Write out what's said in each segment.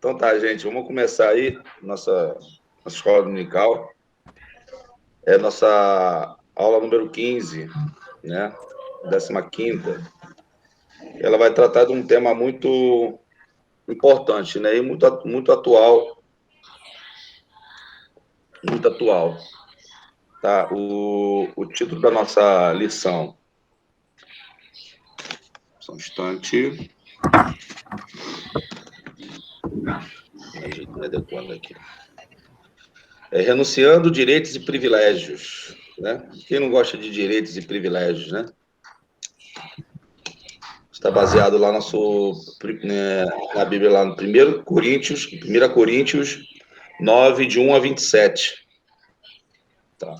Então tá, gente, vamos começar aí nossa escola dominical. É nossa aula número 15, né? 15ª. Ela vai tratar de um tema muito importante, né? E muito atual. Muito atual. Tá? O título da nossa lição. Só um instante. Me adequando aqui. Renunciando direitos e privilégios, né? Quem não gosta de direitos e privilégios, né? Está baseado lá na Bíblia, lá no 1 Coríntios 9, de 1 a 27. Tá.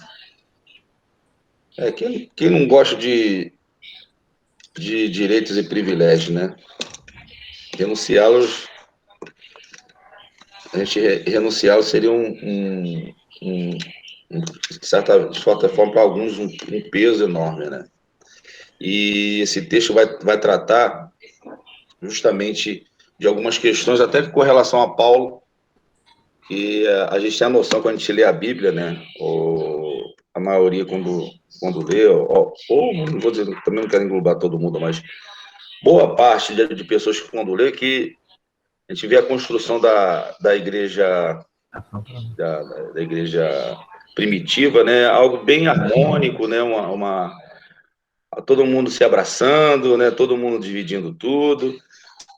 Quem não gosta de direitos e privilégios, né? Renunciá-los, renunciá-los seria de certa forma, para alguns, um peso enorme, né? E esse texto vai tratar justamente de algumas questões, até com relação a Paulo, e a gente tem a noção, quando a gente lê a Bíblia, né? A maioria, quando lê, ou não vou dizer, também não quero englobar todo mundo, mas boa parte de pessoas que quando lê, que a gente vê a construção da igreja, da igreja primitiva, né? Algo bem harmônico, né? Todo mundo se abraçando, né? Todo mundo dividindo tudo,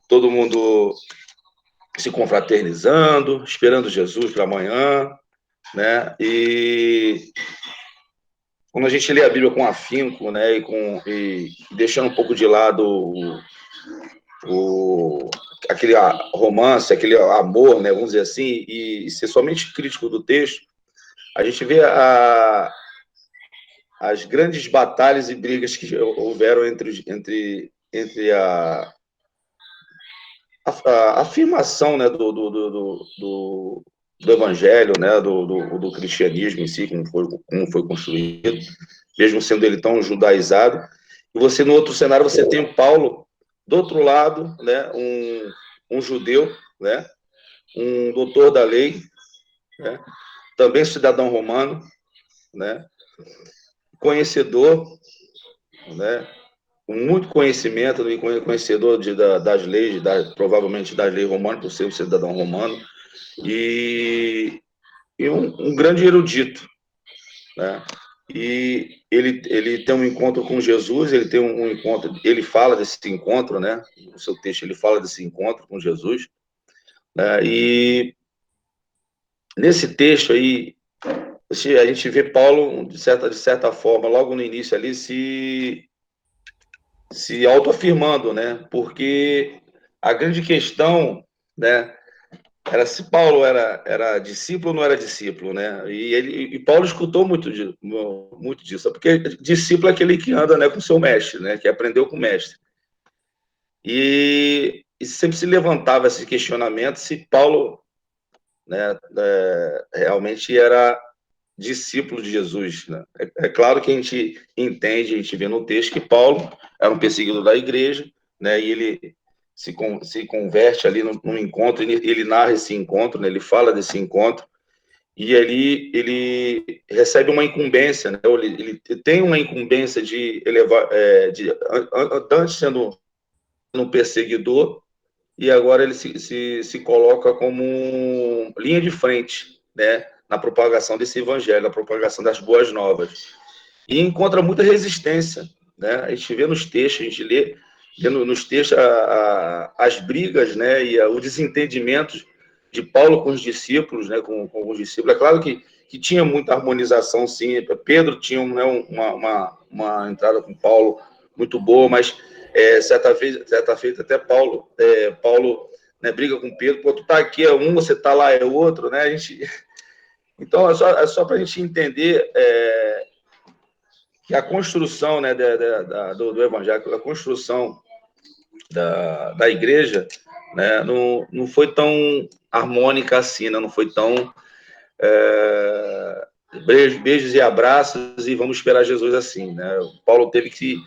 todo mundo se confraternizando, esperando Jesus para amanhã, né? E quando a gente lê a Bíblia com afinco, né? E deixando um pouco de lado aquele romance, aquele amor, né? Vamos dizer assim, e ser somente crítico do texto, a gente vê as grandes batalhas e brigas que houveram entre a afirmação, né, do evangelho, né, do cristianismo em si, como foi construído, mesmo sendo ele tão judaizado. E você, no outro cenário, você tem Paulo, do outro lado, né, um judeu, né, um doutor da lei, né, também cidadão romano, né, conhecedor, né, com muito conhecimento, conhecedor das leis, provavelmente das leis romanas, por ser um cidadão romano, e um grande erudito, né? E ele tem um encontro com Jesus, ele tem um encontro, ele fala desse encontro, né? No seu texto ele fala desse encontro com Jesus, né? E nesse texto aí a gente vê Paulo de certa forma, logo no início ali, se autoafirmando, né? Porque a grande questão, né, era se Paulo era discípulo ou não era discípulo, né? E Paulo escutou muito disso, porque discípulo é aquele que anda, né, com seu mestre, né, que aprendeu com o mestre. E sempre se levantava esse questionamento se Paulo, né, realmente era discípulo de Jesus, né? É claro que a gente entende, a gente vê no texto que Paulo era um perseguidor da igreja, né? E ele se converte ali num encontro, ele narra esse encontro, né? Ele fala desse encontro, e ali ele recebe uma incumbência, né? Ele tem uma incumbência de elevar, antes sendo um perseguidor, e agora ele se coloca como linha de frente, né, na propagação desse evangelho, na propagação das boas novas. E encontra muita resistência, né? A gente vê nos textos, a gente lê nos textos as brigas, né, e os desentendimentos de Paulo com os discípulos, né, com alguns discípulos. É claro que tinha muita harmonização, sim. Pedro tinha, né, uma entrada com Paulo muito boa, mas certa feita até Paulo, né, briga com Pedro, pô, tu tá aqui é um, você tá lá é outro, né? A gente... Então, é só para a gente entender que a construção, né, do evangelho, a construção da igreja, né, não foi tão harmônica assim, né? Não foi tão beijos e abraços e vamos esperar Jesus assim, né? Paulo teve que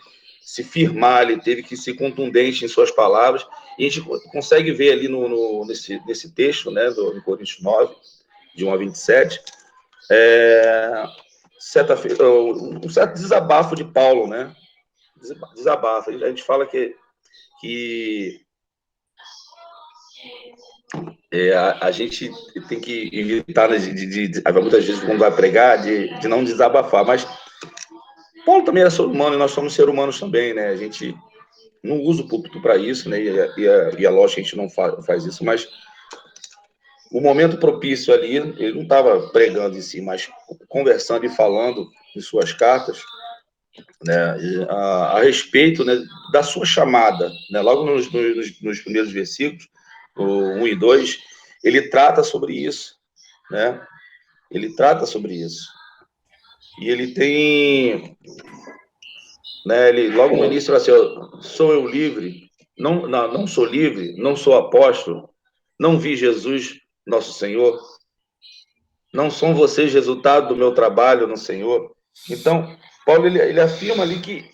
se firmar, ele teve que ser contundente em suas palavras, E a gente consegue ver ali nesse texto, né, do Coríntios 9, de 1 a 27, um certo desabafo de Paulo, né? Desabafo. A gente fala que a gente tem que evitar, né, muitas vezes, quando vai pregar, de não desabafar. Mas Paulo também era ser humano e nós somos seres humanos também, né? A gente não usa o púlpito para isso, né? E é lógico que a gente não faz isso, mas o momento propício ali, ele não estava pregando em si, mas conversando e falando em suas cartas, né, a respeito, né, da sua chamada, né, logo nos primeiros versículos, o 1 e 2, ele trata sobre isso, né, ele trata sobre isso. E ele tem, né, ele logo no início fala assim, sou eu livre? Não sou livre, não sou apóstolo, não vi Jesus, nosso Senhor, não são vocês resultado do meu trabalho no Senhor? Então, Paulo, ele afirma ali que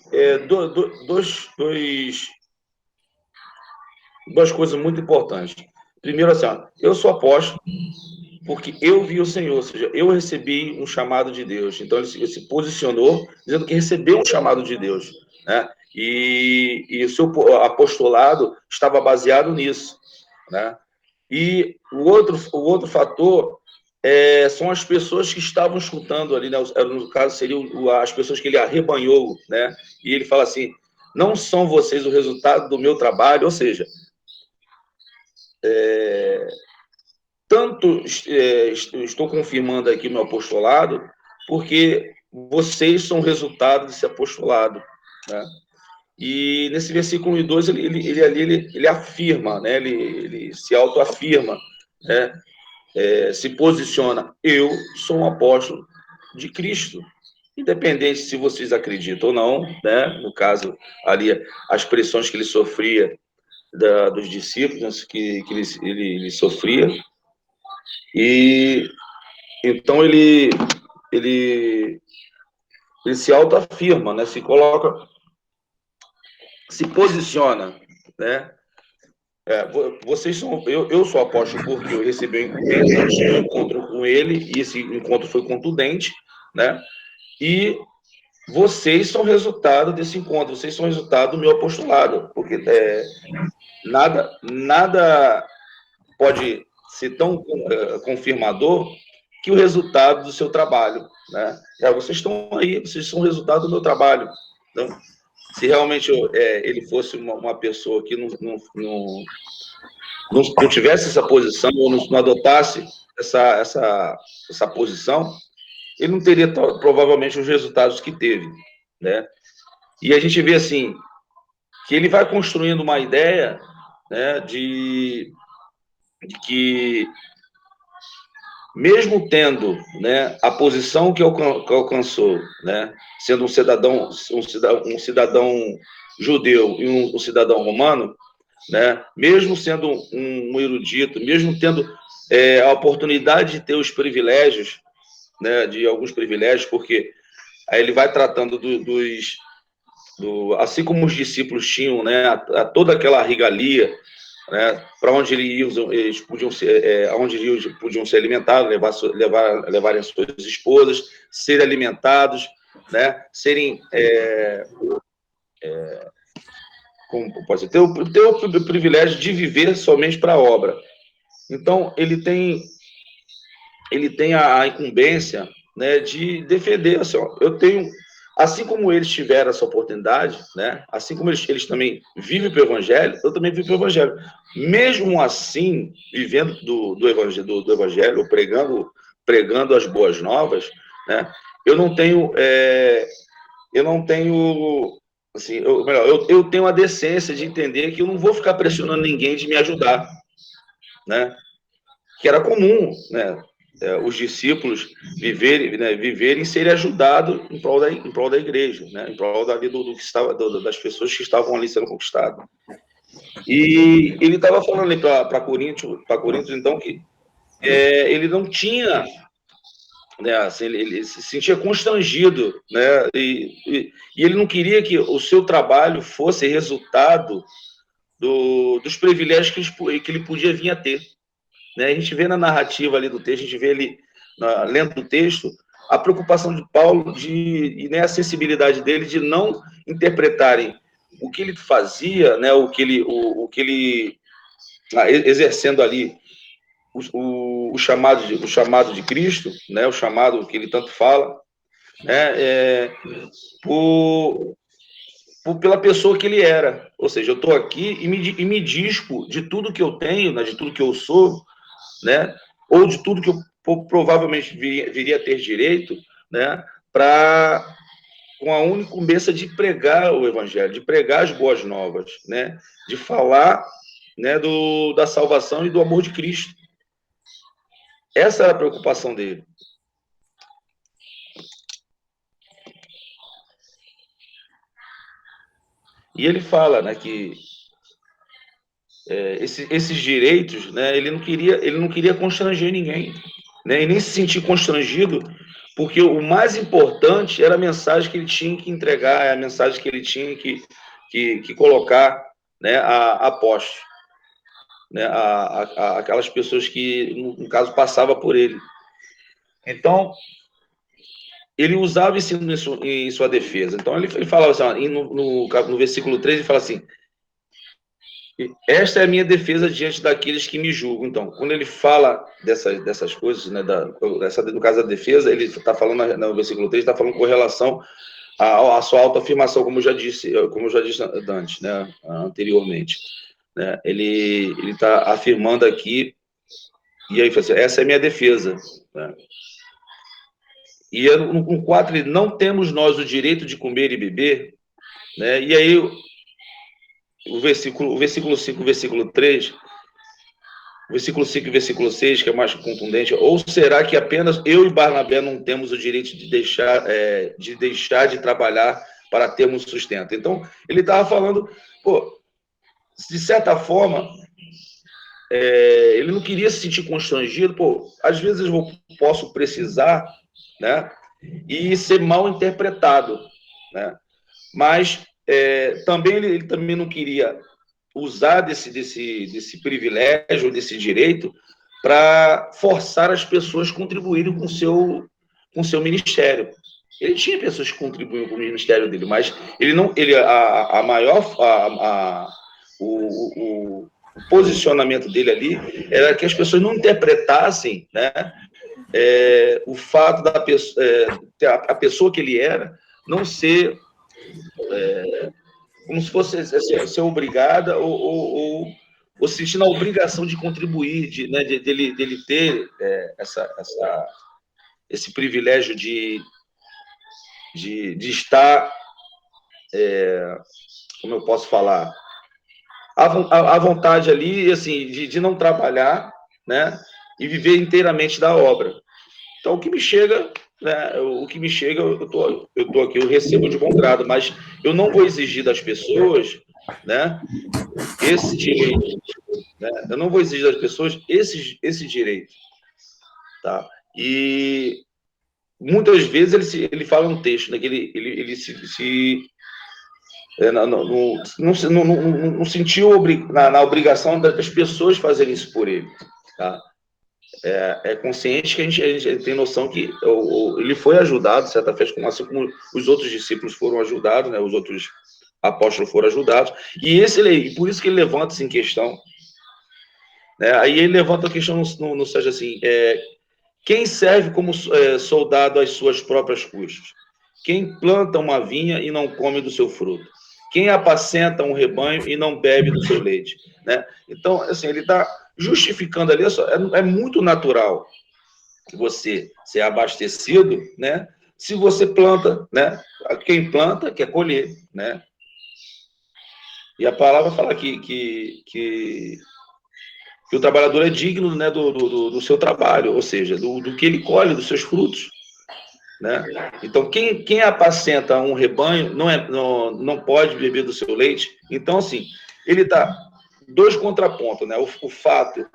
duas coisas muito importantes. Primeiro, assim, ó, eu sou apóstolo porque eu vi o Senhor, ou seja, eu recebi um chamado de Deus. Então, ele se posicionou dizendo que recebeu um chamado de Deus, né? E o seu apostolado estava baseado nisso, né? E o outro fator são as pessoas que estavam escutando ali, né? No caso, seriam as pessoas que ele arrebanhou, né? E ele fala assim, não são vocês o resultado do meu trabalho, ou seja, tanto estou confirmando aqui o meu apostolado, porque vocês são resultado desse apostolado, né? E nesse versículo 1 e 2, ele afirma, né? Ele se autoafirma, né? Se posiciona, eu sou um apóstolo de Cristo, independente se vocês acreditam ou não, né? No caso, ali, as pressões que ele sofria dos discípulos, que ele sofria, e então ele se autoafirma, né? Se coloca, se posiciona, né? Vocês são, eu sou apóstolo porque eu recebi um encontro com ele, e esse encontro foi contundente, né? E vocês são resultado desse encontro, vocês são resultado do meu apostolado, porque nada pode ser tão confirmador que o resultado do seu trabalho, né? Vocês estão aí, vocês são resultado do meu trabalho. Então, se realmente ele fosse uma pessoa que não tivesse essa posição, ou não adotasse essa posição, ele não teria provavelmente os resultados que teve, né? E a gente vê assim que ele vai construindo uma ideia, né, de que mesmo tendo, né, a posição que alcançou, né, sendo um cidadão judeu e um cidadão romano, né, mesmo sendo um erudito, mesmo tendo a oportunidade de ter os privilégios, né, de alguns privilégios, porque aí ele vai tratando assim como os discípulos tinham, né, a toda aquela regalia, né, para onde eles podiam ser, onde eles podiam ser alimentados, levarem as suas esposas, serem alimentados, né, serem como pode ser, ter o privilégio de viver somente para a obra. Então ele tem a incumbência, né, de defender, assim, ó, eu tenho, assim como eles tiveram essa oportunidade, né, assim como eles também vivem para o Evangelho, eu também vivo para o Evangelho. Mesmo assim, vivendo do Evangelho, pregando as boas novas, né, eu não tenho, assim, eu tenho a decência de entender que eu não vou ficar pressionando ninguém de me ajudar, né, que era comum, né, os discípulos viverem e serem ajudados em prol da igreja, né? Em prol das pessoas que estavam ali sendo conquistadas. E ele estava falando ali para Coríntios, então, que ele não tinha, né, assim, ele se sentia constrangido, né? E ele não queria que o seu trabalho fosse resultado dos privilégios que ele podia vir a ter. Né? A gente vê na narrativa ali do texto, a gente vê ali, lendo o texto, a preocupação de Paulo e né, a sensibilidade dele de não interpretarem o que ele fazia, né, o que ele exercendo ali o chamado de Cristo, né, o chamado que ele tanto fala, né, pela pessoa que ele era. Ou seja, eu estou aqui e me dispo de tudo que eu tenho, né, de tudo que eu sou, né, ou de tudo que eu provavelmente viria a ter direito, né, com a única incumbência de pregar o evangelho, de pregar as boas novas, né, de falar, né, da salvação e do amor de Cristo. Essa era a preocupação dele. E ele fala, né, que esses direitos, né, ele não queria constranger ninguém, né, e nem se sentir constrangido, porque o mais importante era a mensagem que ele tinha que entregar, a mensagem que ele tinha que colocar, né, a postos, né, aquelas pessoas que, no caso, passavam por ele. Então, ele usava isso em sua defesa. Então, ele falava assim, no versículo 3, ele fala assim: esta é a minha defesa diante daqueles que me julgam. Então, quando ele fala dessas coisas, né, no caso da defesa, ele está falando, no versículo 3, está falando com relação à sua autoafirmação, como eu já disse antes, né, anteriormente. Né, ele está afirmando aqui, e aí, assim, essa é a minha defesa. Né? E no 4, ele, não temos nós o direito de comer e beber, né? E aí, o versículo 5, o versículo 3, o versículo 5 e o versículo 6, que é mais contundente, ou será que apenas eu e Barnabé não temos o direito de deixar de trabalhar para termos sustento? Então, ele estava falando, pô, de certa forma, ele não queria se sentir constrangido, pô, às vezes eu posso precisar, né, e ser mal interpretado, né, mas também ele também não queria usar desse privilégio, desse direito, para forçar as pessoas a contribuírem com o seu ministério. Ele tinha pessoas que contribuíam com o ministério dele, mas ele não, o posicionamento dele ali era que as pessoas não interpretassem, né, o fato da pessoa, a pessoa que ele era não ser como se fosse ser obrigada ou sentindo a obrigação de contribuir, dele ter esse privilégio de estar, como eu posso falar, à vontade ali, assim, de não trabalhar, né, e viver inteiramente da obra. Então, o que me chega, né, eu tô aqui, eu recebo de bom grado, mas eu não vou exigir das pessoas, né, esse direito, né? Eu não vou exigir das pessoas esse direito, tá? E muitas vezes ele fala um texto, né, que ele não sentiu na obrigação das pessoas fazerem isso por ele, tá? É consciente que a gente tem noção que ele foi ajudado, de certa feita, assim como os outros discípulos foram ajudados, né? Os outros apóstolos foram ajudados, e por isso que ele levanta isso em questão. Né? Aí ele levanta a questão no Sérgio assim, quem serve como soldado às suas próprias custas? Quem planta uma vinha e não come do seu fruto? Quem apacenta um rebanho e não bebe do seu leite? Né? Então, assim, ele está justificando ali, é muito natural você ser abastecido, né? Se você planta, né? Quem planta quer colher, né? E a palavra fala que o trabalhador é digno, né, do seu trabalho, ou seja, do que ele colhe, dos seus frutos. Né? Então, quem apacenta um rebanho não pode beber do seu leite. Então, assim, ele está dois contrapontos, né? O fato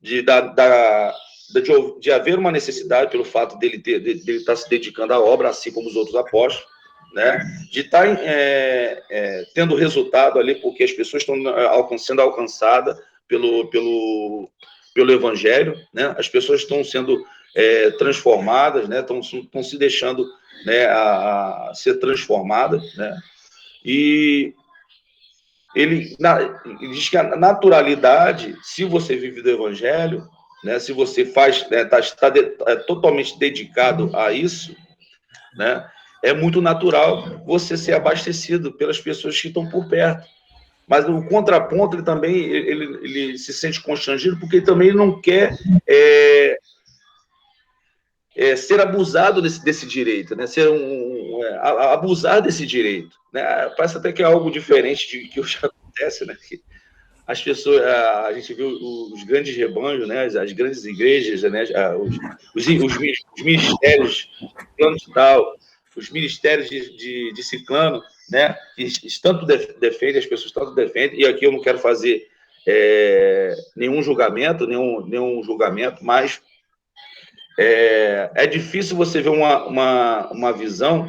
de haver uma necessidade pelo fato dele estar se dedicando à obra, assim como os outros apóstolos, né, de estar tendo resultado ali, porque as pessoas estão sendo alcançadas pelo Evangelho, né, as pessoas estão sendo transformadas, né, estão se deixando, né, a ser transformadas, né, e ele diz que a naturalidade, se você vive do Evangelho, né, se você está totalmente dedicado a isso, né, é muito natural você ser abastecido pelas pessoas que estão por perto. Mas o contraponto, ele também ele se sente constrangido, porque ele também não quer ser abusado desse direito, né? Abusar desse direito, né? Parece até que é algo diferente de que hoje acontece, né? Que as pessoas, a gente viu os grandes rebanhos, né? As grandes igrejas, né? Os ministérios plano de tal, os ministérios de ciclano, né? Que tanto defendem, as pessoas tanto defendem, e aqui eu não quero fazer nenhum julgamento, mas é difícil você ver uma visão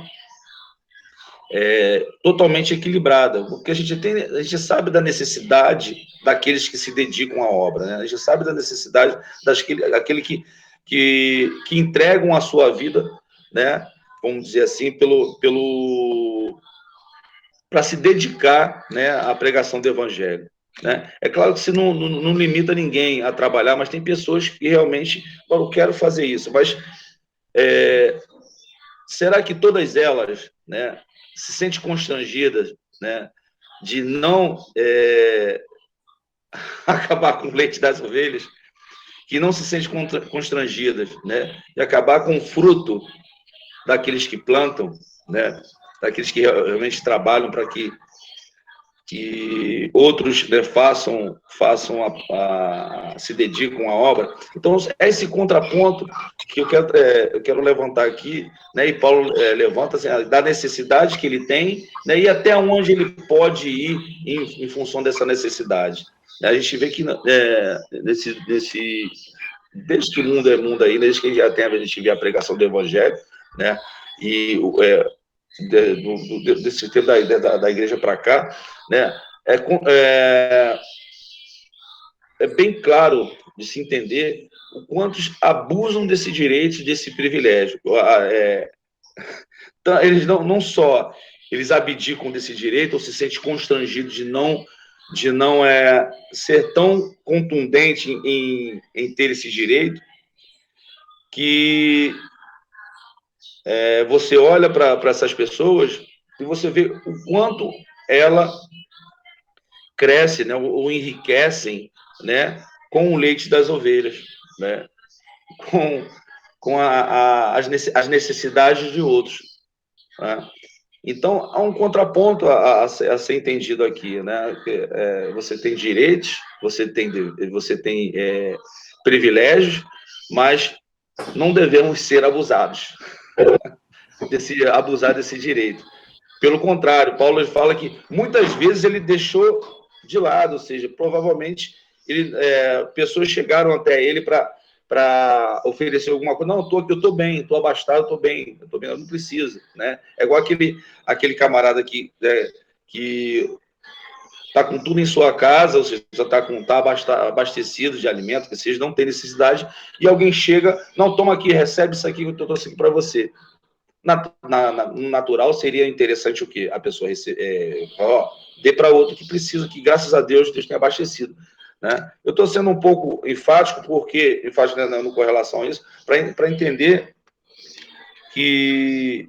totalmente equilibrada, porque a gente sabe da necessidade daqueles que se dedicam à obra, né? A gente sabe da necessidade daquele que entregam a sua vida, né? Vamos dizer assim, para se dedicar, né, à pregação do evangelho, né? É claro que você não limita ninguém a trabalhar, mas tem pessoas que realmente, eu quero fazer isso, mas será que todas elas, né, se sentem constrangidas, né, de não acabar com o leite das ovelhas, que não se sentem constrangidas, né, de acabar com o fruto daqueles que plantam, né, daqueles que realmente trabalham para que outros, né, se dedicam à obra. Então, é esse contraponto que eu quero levantar aqui, né, e Paulo levanta assim, da necessidade que ele tem, né, e até onde ele pode ir em função dessa necessidade. A gente vê que desde que o mundo é mundo aí, desde que a gente vê a pregação do Evangelho, né, e desse tempo da igreja para cá, né, é bem claro de se entender o quantos abusam desse direito, desse privilégio. Eles não só eles abdicam desse direito ou se sentem constrangidos de não ser tão contundente em ter esse direito, que você olha para essas pessoas e você vê o quanto ela cresce, né, ou enriquecem, né, com o leite das ovelhas, né, com as necessidades de outros, né? Então, há um contraponto a ser entendido aqui, né? Você tem direitos, você tem privilégios, mas não devemos ser abusados, abusar desse direito. Pelo contrário, Paulo fala que muitas vezes ele deixou de lado, ou seja, provavelmente pessoas chegaram até ele para oferecer alguma coisa. Não, eu estou bem, estou abastado, estou bem, eu não preciso, né? É igual aquele camarada que está com tudo em sua casa, ou seja, está abastecido de alimento, que seja, não tem necessidade, e alguém chega, não, toma aqui, recebe isso aqui, eu trouxe aqui para você. No natural, seria interessante o quê? A pessoa dê para outro que precisa, que graças a Deus tem abastecido, né? Eu estou sendo um pouco enfático, com relação a isso, para entender que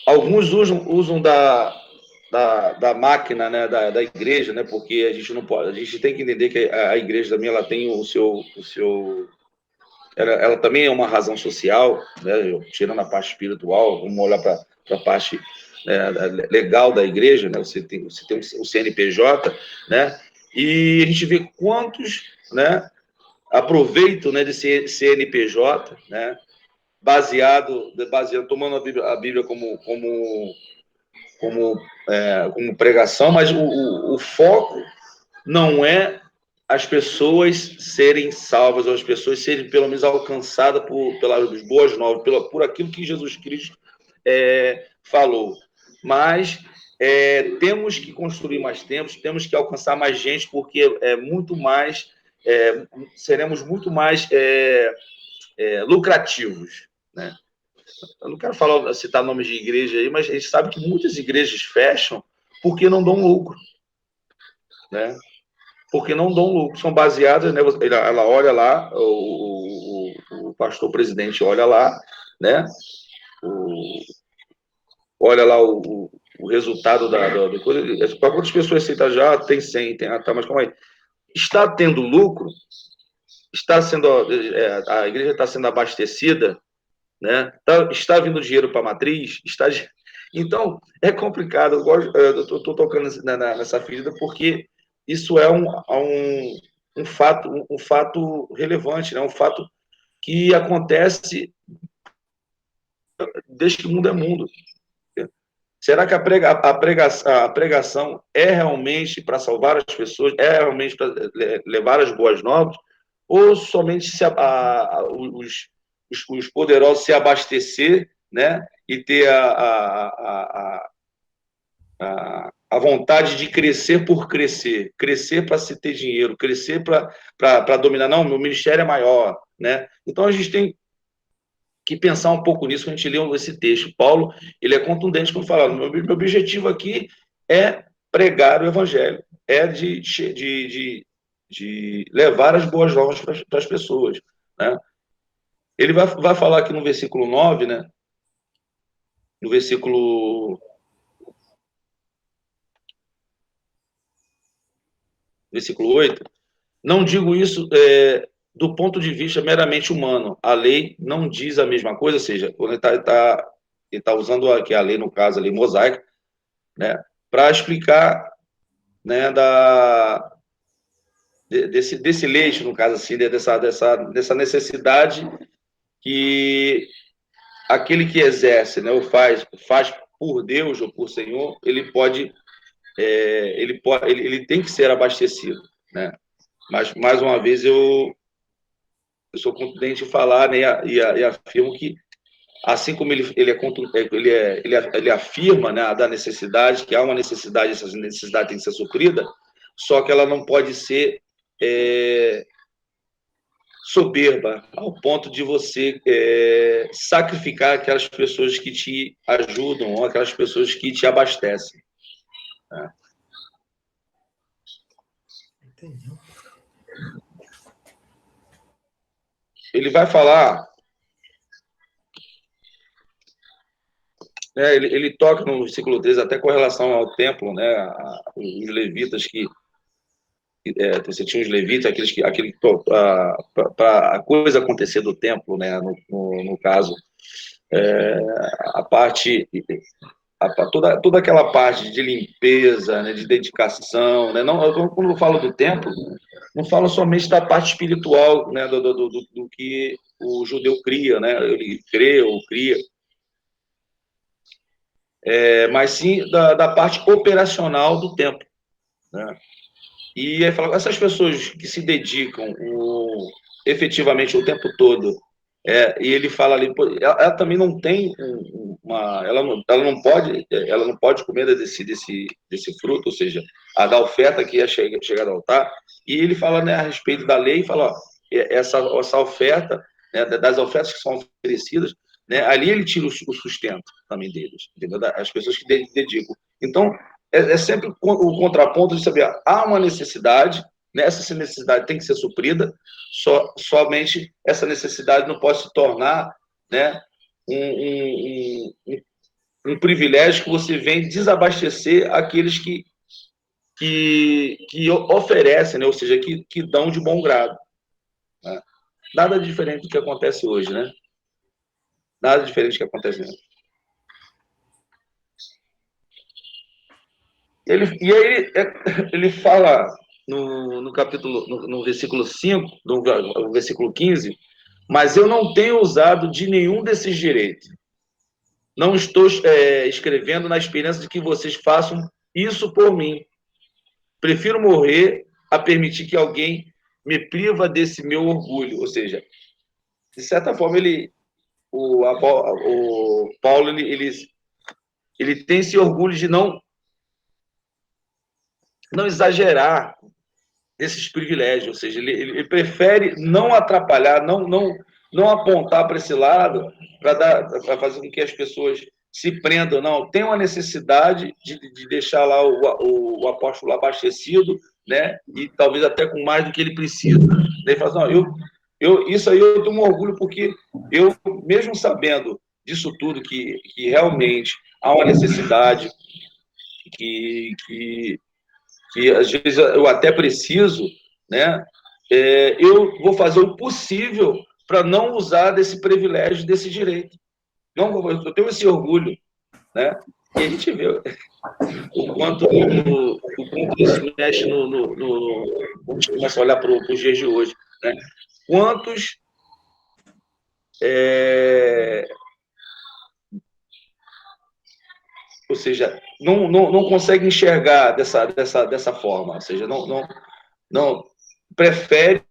alguns usam da máquina, né, da igreja, né, porque a gente não pode, a gente tem que entender que a igreja também ela tem o seu ela também é uma razão social, né? Tirando a parte espiritual, vamos olhar para a parte, né, legal da igreja, né? Você tem o CNPJ, né? E a gente vê quantos, né, aproveitam, né, desse CNPJ, né? Baseado, tomando a Bíblia como pregação, mas o foco não é as pessoas serem salvas, ou as pessoas serem pelo menos alcançadas pelas boas novas, por aquilo que Jesus Cristo falou. Mas temos que construir mais tempos, temos que alcançar mais gente, porque seremos muito mais lucrativos, né? Eu não quero citar nomes de igreja aí, mas a gente sabe que muitas igrejas fecham porque não dão lucro, né? Porque não dão lucro, são baseadas, né? Ela olha lá, o pastor presidente olha lá, né? Olha lá o resultado da coisa. Para quantas pessoas cita já? Tem 100, tá, mas calma aí. Está tendo lucro? Está sendo, a igreja está sendo abastecida, né? Está vindo dinheiro para a matriz? Então, é complicado. Eu estou tocando nessa ferida porque isso é um fato relevante, né? Um fato que acontece desde que o mundo é mundo. Será que a pregação é realmente para salvar as pessoas, é realmente para levar as boas novas, ou somente os poderosos se abastecer, né, e ter a vontade de crescer por crescer, crescer para se ter dinheiro, crescer para dominar? Não, meu ministério é maior, né? Então a gente tem que pensar um pouco nisso quando a gente lê esse texto. Paulo, ele é contundente quando fala: meu objetivo aqui é pregar o evangelho, é de levar as boas novas para as pessoas, né? Ele vai falar aqui no versículo 9, né? No versículo 8, não digo isso do ponto de vista meramente humano. A lei não diz a mesma coisa, ou seja, quando ele tá usando aqui a lei, no caso, a lei mosaica, né, para explicar, né, desse leite, no caso assim, dessa necessidade que aquele que exerce, né, ou faz por Deus ou por Senhor, ele tem que ser abastecido, né? Mas mais uma vez eu sou contundente em falar, né, e afirmo que assim como ele afirma, né, da necessidade, que há uma necessidade, essa necessidade tem que ser suprida, só que ela não pode ser soberba ao ponto de você sacrificar aquelas pessoas que te ajudam, ou aquelas pessoas que te abastecem, né? Entendeu? Ele vai falar, né, ele toca no versículo 13 até com relação ao templo, né, os levitas você tinha os levitas, aquele para a coisa acontecer do templo, né, no caso, a parte, toda aquela parte de limpeza, né, de dedicação, né, não, quando eu falo do templo, não falo somente da parte espiritual, né, do que o judeu cria, né, ele crê ou cria, mas sim da parte operacional do templo, né? E aí fala, essas pessoas que se dedicam efetivamente o tempo todo, e ele fala ali, ela também não tem ela não pode comer desse fruto, ou seja, a da oferta que ia chegar ao altar. E ele fala, né, a respeito da lei, e fala, ó, essa oferta, né, das ofertas que são oferecidas, né, ali ele tira o sustento também deles, entendeu? As pessoas que dedicam. Então, sempre o contraponto de saber, há uma necessidade, né, essa necessidade tem que ser suprida, somente essa necessidade não pode se tornar, né, um privilégio que você vem desabastecer aqueles que oferecem, né, ou seja, que dão de bom grado, né? Nada diferente do que acontece hoje, né? Nada diferente do que acontece hoje. E aí ele fala no capítulo, no versículo 5, no versículo 15, mas eu não tenho usado de nenhum desses direitos. Não estou escrevendo na esperança de que vocês façam isso por mim. Prefiro morrer a permitir que alguém me priva desse meu orgulho. Ou seja, de certa forma, o Paulo, ele tem esse orgulho de não exagerar desses privilégios, ou seja, ele prefere não atrapalhar, não apontar para esse lado, para fazer com que as pessoas se prendam. Não, tem uma necessidade de deixar lá o apóstolo abastecido, né? E talvez até com mais do que ele precisa. Daí fala assim, não, isso aí eu tenho um orgulho, porque eu, mesmo sabendo disso tudo, que realmente há uma necessidade, que às vezes eu até preciso, né? Eu vou fazer o possível para não usar desse privilégio, desse direito. Não, eu tenho esse orgulho, né? E a gente vê o quanto isso mexe vamos começar a olhar para os dias de hoje, né? Quantos ou seja, não consegue enxergar dessa forma, ou seja, não prefere,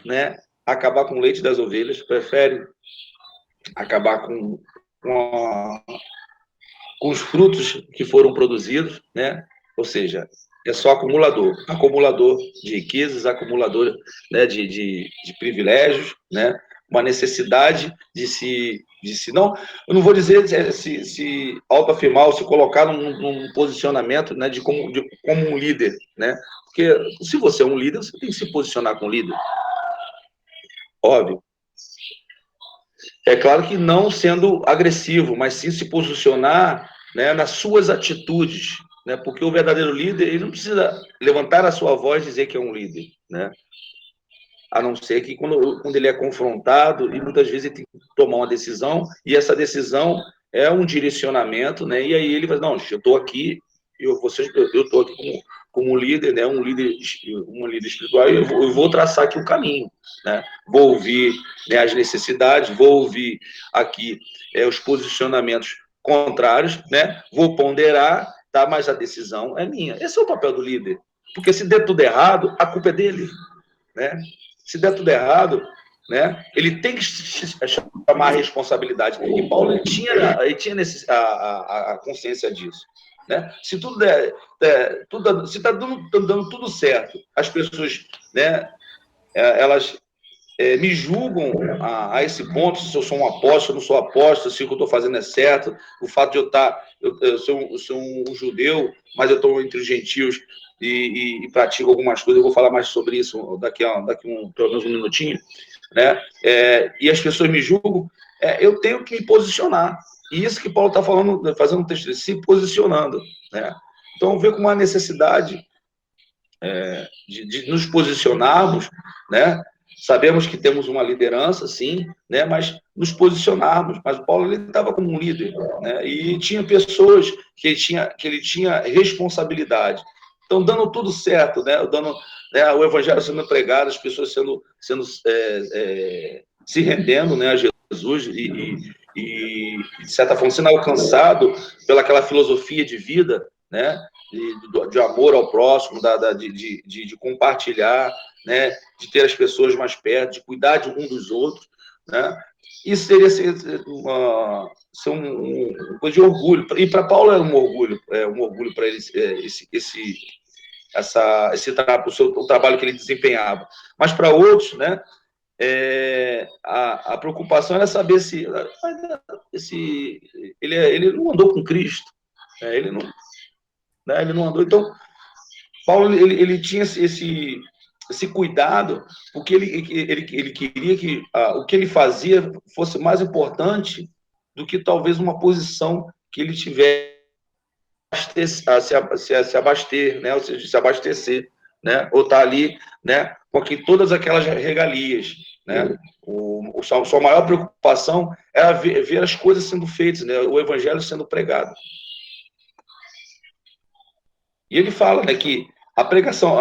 né, acabar com o leite das ovelhas, prefere acabar com os frutos que foram produzidos, né? Ou seja, é só acumulador de riquezas, acumulador, né, de privilégios, né? Uma necessidade de se não, eu não vou dizer se autoafirmar ou se colocar num posicionamento, né, como um líder, né? Porque se você é um líder, você tem que se posicionar como líder, óbvio. É claro que não sendo agressivo, mas sim se posicionar, né, nas suas atitudes, né? Porque o verdadeiro líder, ele não precisa levantar a sua voz e dizer que é um líder, né? A não ser que quando ele é confrontado, e muitas vezes ele tem que tomar uma decisão, e essa decisão é um direcionamento, né? E aí ele vai, não, eu estou aqui, eu estou aqui como líder, né? Um líder espiritual, e eu vou traçar aqui o caminho, né? Vou ouvir, né, as necessidades, vou ouvir aqui os posicionamentos contrários, né? Vou ponderar, tá? Mas a decisão é minha. Esse é o papel do líder. Porque se der tudo errado, a culpa é dele, né? Se der tudo errado, né, ele tem que chamar a responsabilidade. E Paulo ele tinha a consciência disso. Né? Se tudo se está dando tudo certo, as pessoas, né, elas me julgam a esse ponto, se eu sou um apóstolo, se eu não sou apóstolo, se o que eu estou fazendo é certo, o fato de eu sou um judeu, mas eu estou entre os gentios e pratico algumas coisas, eu vou falar mais sobre isso daqui pelo menos um minutinho, né? E as pessoas me julgam, eu tenho que me posicionar. E isso que Paulo está falando, fazendo um texto, se posicionando, né? Então, vê com uma necessidade de nos posicionarmos, né? Sabemos que temos uma liderança, sim, né? Mas nos posicionarmos. Mas o Paulo ele estava como um líder, né? E tinha pessoas que ele tinha responsabilidade. Então, dando tudo certo, né? O evangelho sendo pregado, as pessoas se rendendo, né, a Jesus de certa forma, sendo alcançado pelaquela filosofia de vida, né? De amor ao próximo, de compartilhar, né? De ter as pessoas mais perto, de cuidar de um dos outros, né? Isso seria uma coisa de orgulho. E para Paulo era um orgulho para ele o trabalho que ele desempenhava. Mas para outros, né? A preocupação era saber se ele não andou com Cristo, né? Ele não andou. Então, Paulo ele tinha esse cuidado, porque ele queria que o que ele fazia fosse mais importante do que talvez uma posição que ele tivesse se abastecer, né? Ou seja, se abastecer, né? Ou estar ali, né? Com todas aquelas regalias, né? Sua maior preocupação era ver as coisas sendo feitas, né? O evangelho sendo pregado. E ele fala, né, que a pregação,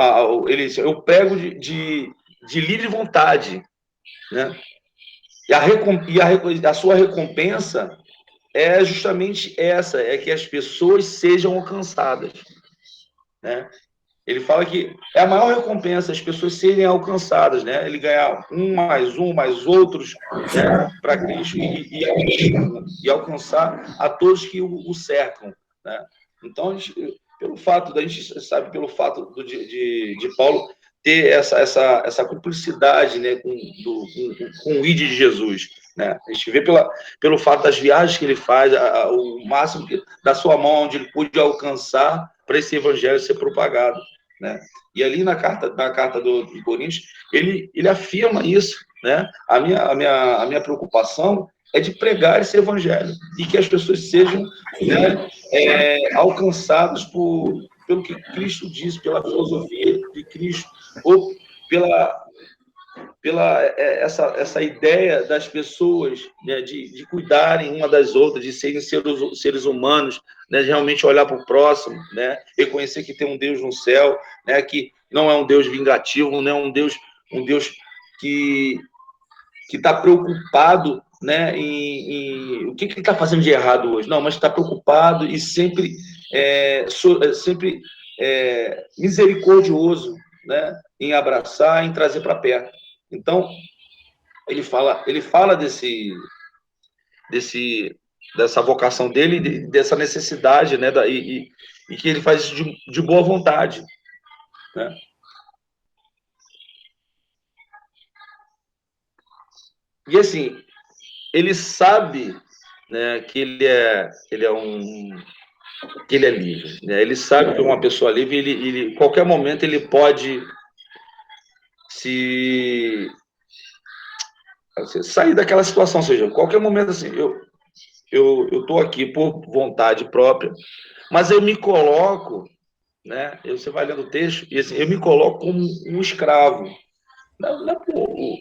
eu prego de livre vontade, né? E a sua recompensa é justamente essa, é que as pessoas sejam alcançadas, né? Ele fala que é a maior recompensa as pessoas serem alcançadas, né? Ele ganhar um mais outros, né, para Cristo e alcançar a todos que o cercam, né? Então, pelo fato da gente sabe, pelo fato de Paulo ter essa cumplicidade, né, com o ID de Jesus, né? A gente vê pelo fato das viagens que ele faz, o máximo da sua mão onde ele pôde alcançar para esse evangelho ser propagado, né? E ali na carta de Coríntios, ele afirma isso, né? A minha preocupação é de pregar esse evangelho e que as pessoas sejam, né, alcançadas pelo que Cristo diz, pela filosofia de Cristo, ou pela essa ideia das pessoas, né, de cuidarem uma das outras, de serem seres humanos, né, de realmente olhar para o próximo, né, reconhecer que tem um Deus no céu, né, que não é um Deus vingativo, não é um Deus que está preocupado, né, em o que ele está fazendo de errado hoje. Não, mas está preocupado e sempre sempre misericordioso, né, em abraçar, em trazer para perto. Então, ele fala dessa vocação dele, dessa necessidade, né, e que ele faz isso de boa vontade, né? E assim, ele sabe, né, que ele é livre, né? Ele sabe que é uma pessoa livre, ele qualquer momento ele pode se sair daquela situação, ou seja, qualquer momento assim, eu estou aqui por vontade própria, mas eu me coloco, né? Você vai lendo o texto e assim, eu me coloco como um escravo. Não, não,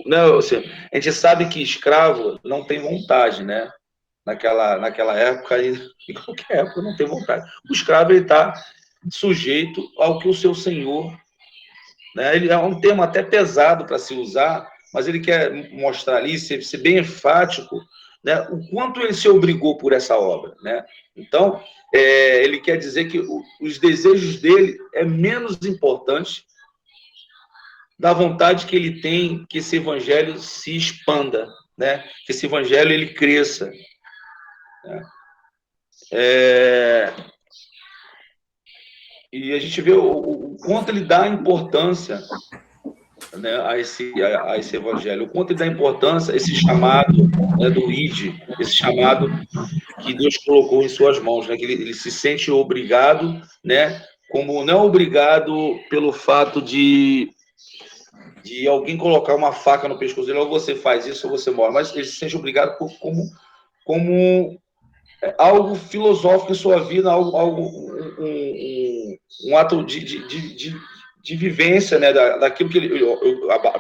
não, assim, a gente sabe que escravo não tem vontade, né? Naquela época, e em qualquer época, não tem vontade. O escravo está sujeito ao que o seu senhor, né? Ele é um termo até pesado para se usar, mas ele quer mostrar ali, ser bem enfático, né, o quanto ele se obrigou por essa obra, né? Então, ele quer dizer que os desejos dele é menos importante da vontade que ele tem que esse evangelho se expanda, né? Que esse evangelho ele cresça, né? E a gente vê o quanto ele dá importância, né, a esse evangelho, o quanto ele dá importância a esse chamado, né, do ID, esse chamado que Deus colocou em suas mãos, né, que ele se sente obrigado, né, como não obrigado pelo fato de alguém colocar uma faca no pescoço dele, ou você faz isso ou você morre, mas ele se sente obrigado como algo filosófico em sua vida, um ato de vivência, né, daquilo que eu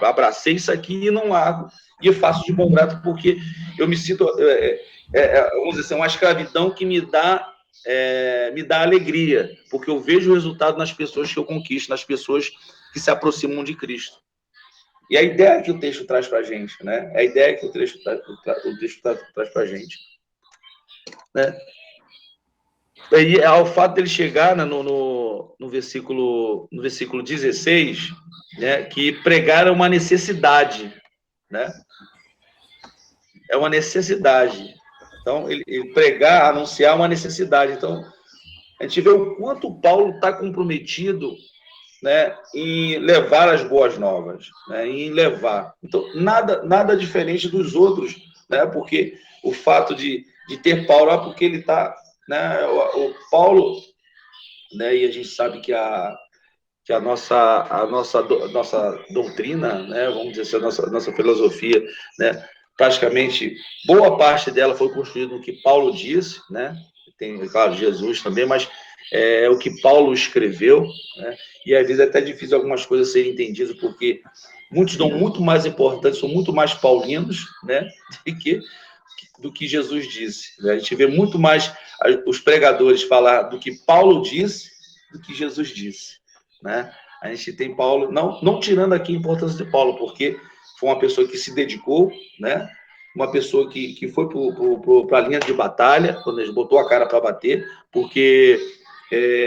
abracei isso aqui e não largo, e eu faço de bom grado porque eu me sinto, vamos dizer assim, uma escravidão que me dá alegria, porque eu vejo o resultado nas pessoas que eu conquisto, nas pessoas que se aproximam de Cristo. E a ideia que o texto traz para a gente, né? A ideia que o texto traz para a gente, né? E ao fato dele chegar, né, no versículo 16, né, que pregar é uma necessidade, né? É uma necessidade. Então, ele pregar, anunciar uma necessidade. Então, a gente vê o quanto Paulo está comprometido, né, em levar as boas novas, né, em levar. Então, nada diferente dos outros, né, porque o fato de ter Paulo, porque ele está, né, o Paulo, né, e a gente sabe que a nossa doutrina, né, vamos dizer assim, a nossa filosofia, né, praticamente boa parte dela foi construída no que Paulo disse, né, tem, claro, Jesus também, mas é o que Paulo escreveu, né, e às vezes é até difícil algumas coisas serem entendidas, porque muitos dão muito mais importância, são muito mais paulinos, né, do que Jesus disse. A gente vê muito mais os pregadores falar do que Paulo disse do que Jesus disse, né? A gente tem Paulo, não tirando aqui a importância de Paulo, porque foi uma pessoa que se dedicou, né? Uma pessoa que foi para a linha de batalha, quando ele botou a cara para bater, porque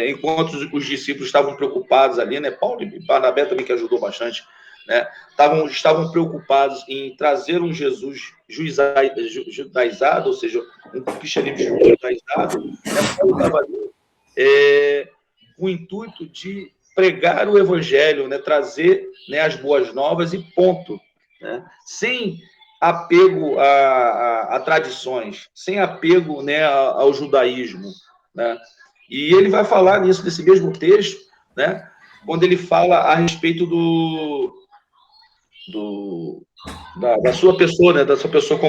enquanto os discípulos estavam preocupados ali, né? Paulo e Barnabé também, que ajudou bastante, né? Estavam preocupados em trazer um Jesus judaizado, ou seja, um cristianismo judaizado, né? Paulo estava ali com o intuito de pregar o evangelho, né? Trazer, né, as boas novas e ponto, né? Sem apego a tradições, sem apego, né, ao judaísmo, né? E ele vai falar nisso, nesse mesmo texto, né, quando ele fala a respeito da sua pessoa, né, da sua pessoa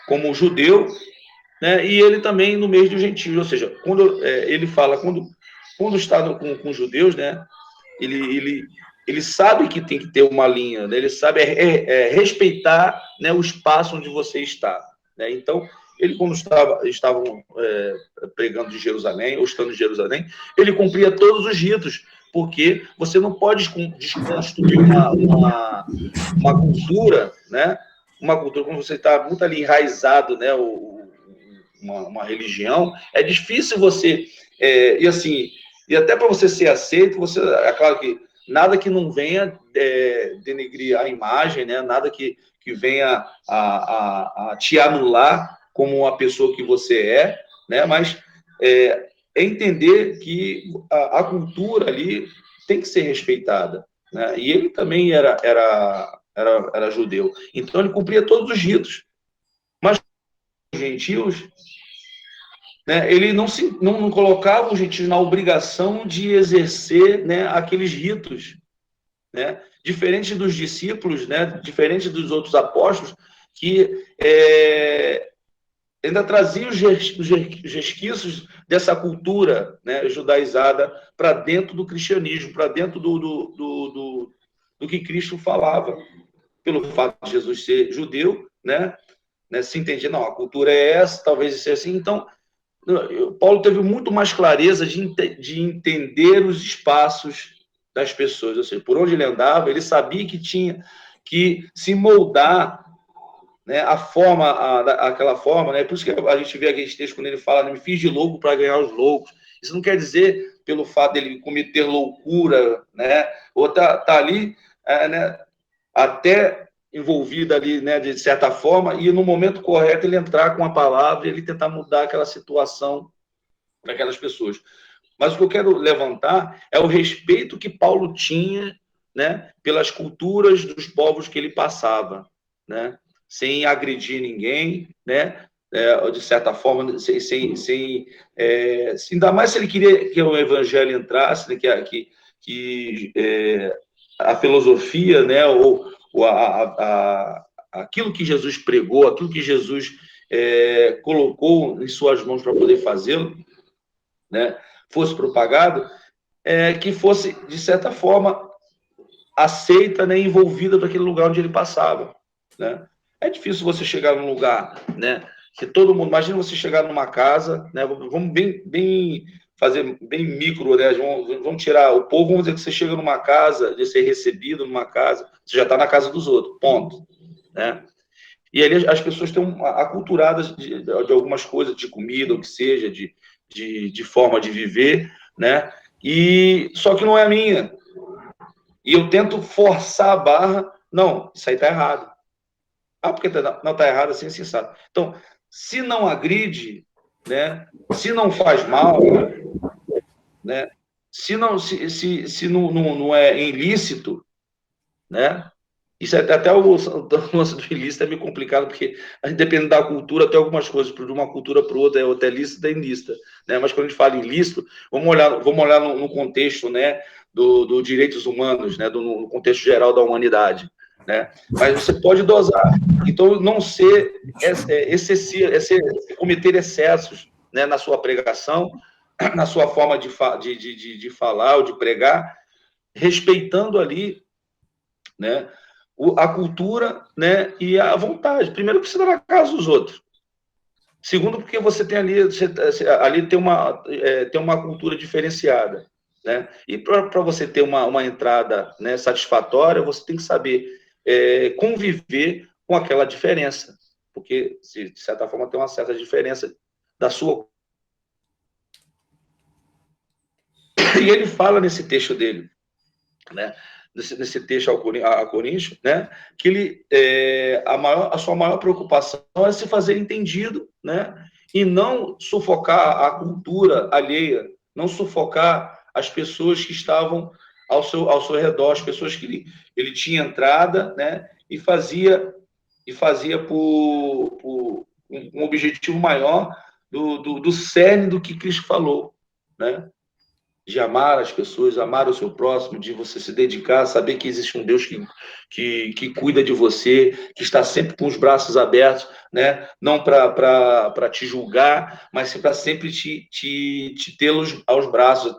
como judeu, né, e ele também no meio dos gentios, ou seja, quando ele fala, quando está com judeus, né, ele, ele sabe que tem que ter uma linha, né, ele sabe respeitar, né, o espaço onde você está, né, então ele, quando estavam pregando de Jerusalém, ou estando em Jerusalém, ele cumpria todos os ritos, porque você não pode desconstruir uma cultura, né? Uma cultura, quando você está muito ali enraizado, né? Uma religião, é difícil você. E assim, e até para você ser aceito, é claro que nada que não venha denegrir a imagem, né? Nada que venha a te anular como a pessoa que você né? Mas entender que a cultura ali tem que ser respeitada, né? E ele também era judeu, então ele cumpria todos os ritos, mas os gentios, né? Ele não colocava os gentios na obrigação de exercer, né, aqueles ritos, né? Diferente dos discípulos, né? Diferente dos outros apóstolos que ainda trazia os resquícios dessa cultura, né, judaizada para dentro do cristianismo, para dentro do que Cristo falava, pelo fato de Jesus ser judeu, né, se entendia, não, a cultura é essa, talvez seja assim. Então, Paulo teve muito mais clareza de entender os espaços das pessoas, ou seja, por onde ele andava, ele sabia que tinha que se moldar, né, aquela forma, né? Por isso que a gente vê aquele texto quando ele fala, né, me fiz de louco para ganhar os loucos. Isso não quer dizer pelo fato dele cometer loucura, né? Ou tá ali, né, até envolvido ali, né, de certa forma, e no momento correto ele entrar com a palavra e ele tentar mudar aquela situação para aquelas pessoas. Mas o que eu quero levantar é o respeito que Paulo tinha, né, pelas culturas dos povos que ele passava, né, sem agredir ninguém, né, de certa forma, ainda mais se ele queria que o evangelho entrasse, né, que a filosofia, né, ou aquilo que Jesus pregou, aquilo que Jesus colocou em suas mãos para poder fazê-lo, né, fosse propagado, que fosse, de certa forma, aceita, né, envolvida daquele lugar onde ele passava, né? É difícil você chegar num lugar, né, que todo mundo... Imagina você chegar numa casa, né, vamos fazer bem micro, né, vamos tirar o povo, vamos dizer que você chega numa casa, de ser recebido numa casa, você já está na casa dos outros, ponto, né? E ali as pessoas estão aculturadas de algumas coisas, de comida, o que seja, de forma de viver, né? E só que não é a minha. E eu tento forçar a barra. Não, isso aí está errado. Ah, porque não está errado assim, assim, sabe? Então, se não agride, né? Se não faz mal, né? Se não é ilícito, né? Isso até o lance do ilícito é meio complicado, porque dependendo da cultura, tem algumas coisas, de uma cultura para outra, é lícita e ilícita, né? Mas quando a gente fala em ilícito, vamos olhar no contexto, né, do direitos humanos, né, no contexto geral da humanidade, né? Mas você pode dosar. Então, não ser excessivo, cometer excessos, né, na sua pregação, na sua forma de falar ou de pregar, respeitando ali, né, a cultura, né, e a vontade. Primeiro, porque você está na casa dos outros. Segundo, porque você tem ali tem uma cultura diferenciada, né? E para você ter uma entrada, né, satisfatória, você tem que saber conviver com aquela diferença, porque de certa forma tem uma certa diferença da sua. E ele fala nesse texto dele, né? Nesse texto a Coríntios, né? Que ele, a sua maior preocupação é se fazer entendido, né? E não sufocar a cultura alheia, não sufocar as pessoas que estavam ao seu redor, as pessoas que ele tinha entrada, né? E fazia por um objetivo maior do cerne do que Cristo falou, né? De amar as pessoas, amar o seu próximo, de você se dedicar, saber que existe um Deus que cuida de você, que está sempre com os braços abertos, né? Não para te julgar, mas para sempre te tê-los aos braços,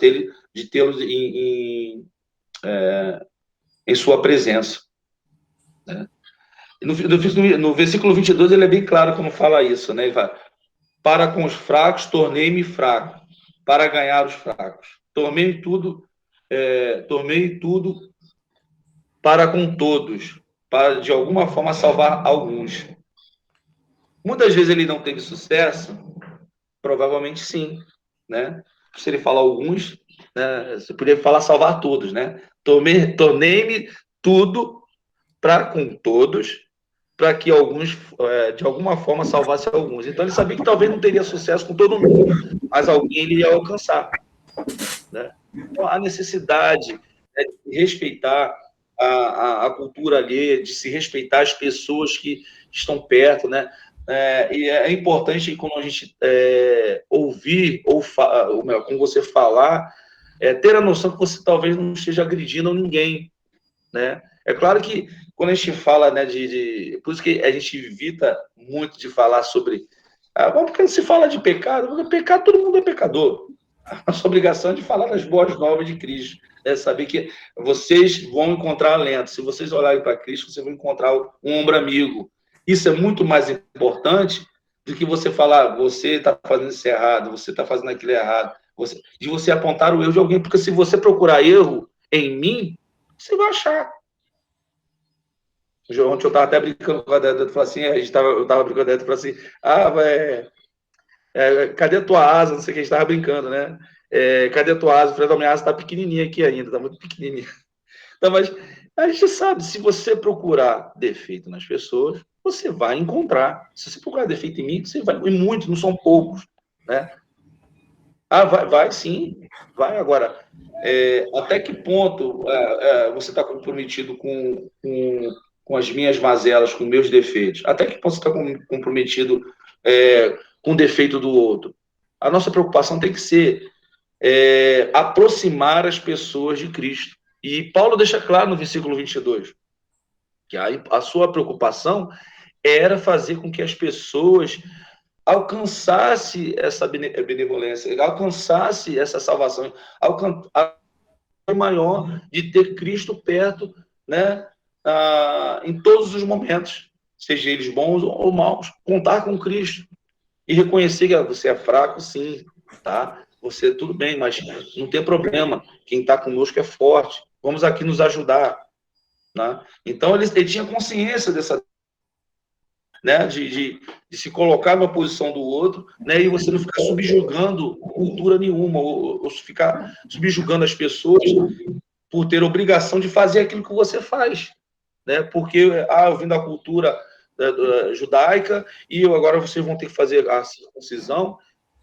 de tê-los em sua presença. Né? No versículo 22, ele é bem claro quando fala isso, né? Ele fala, para com os fracos, tornei-me fraco, para ganhar os fracos. Tornei tudo para com todos, para de alguma forma salvar alguns. Muitas vezes ele não teve sucesso, provavelmente sim, né? Se ele falar alguns, né? Você poderia falar salvar todos, né? Tornei-me tudo para com todos, para que alguns, de alguma forma, salvasse alguns. Então ele sabia que talvez não teria sucesso com todo mundo, mas alguém ele ia alcançar. Né? Então, a necessidade de respeitar a cultura alheia, de se respeitar as pessoas que estão perto, né? E é importante quando a gente ouvir, como você falar, ter a noção que você talvez não esteja agredindo ninguém, né? É claro que quando a gente fala, né, por isso que a gente evita muito de falar sobre... porque não se fala de pecado, porque pecado, todo mundo é pecador. A nossa obrigação é de falar das boas novas de Cristo, né? Saber que vocês vão encontrar alento. Se vocês olharem para Cristo, vocês vão encontrar um ombro amigo. Isso é muito mais importante do que você falar, você está fazendo isso errado, você está fazendo aquilo errado, de você apontar o erro de alguém, porque se você procurar erro em mim, você vai achar. Ontem eu estava até brincando com a Débora, assim, eu estava brincando com a Débora, assim, cadê a tua asa? Não sei o que, a gente estava brincando, né? Cadê a tua asa? Eu falei, a minha asa está pequenininha aqui ainda, está muito pequenininha. Então, mas a gente sabe, se você procurar defeito nas pessoas, você vai encontrar. Se você procurar defeito em mim, você vai, e muitos, não são poucos, né? Vai sim, vai. Agora, até que ponto você está comprometido com as minhas mazelas, com meus defeitos? Até que ponto você está comprometido com o defeito do outro? A nossa preocupação tem que ser aproximar as pessoas de Cristo. E Paulo deixa claro no versículo 22 que a sua preocupação era fazer com que as pessoas alcançasse essa benevolência, alcançasse essa salvação, alcançasse maior de ter Cristo perto, né, em todos os momentos, seja eles bons ou maus, contar com Cristo e reconhecer que você é fraco, sim, tá? Você tudo bem, mas não tem problema. Quem está conosco é forte. Vamos aqui nos ajudar, né? Então ele tinha consciência dessa, né, de se colocar na posição do outro, né, e você não ficar subjugando cultura nenhuma, ou ficar subjugando as pessoas por ter obrigação de fazer aquilo que você faz, né? Porque eu vim da cultura judaica e agora vocês vão ter que fazer a circuncisão.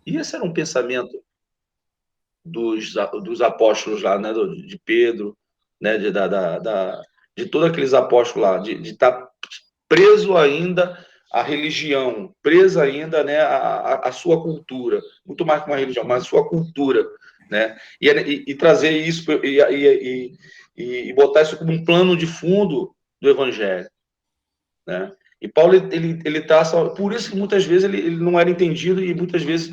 E esse era um pensamento dos apóstolos lá, né, de Pedro, né, de todos aqueles apóstolos lá, de estar preso ainda à religião, preso ainda, né, à sua cultura, muito mais que uma religião, mas a sua cultura, né, e trazer isso e botar isso como um plano de fundo do evangelho, né? E Paulo ele traça, por isso que muitas vezes ele não era entendido e muitas vezes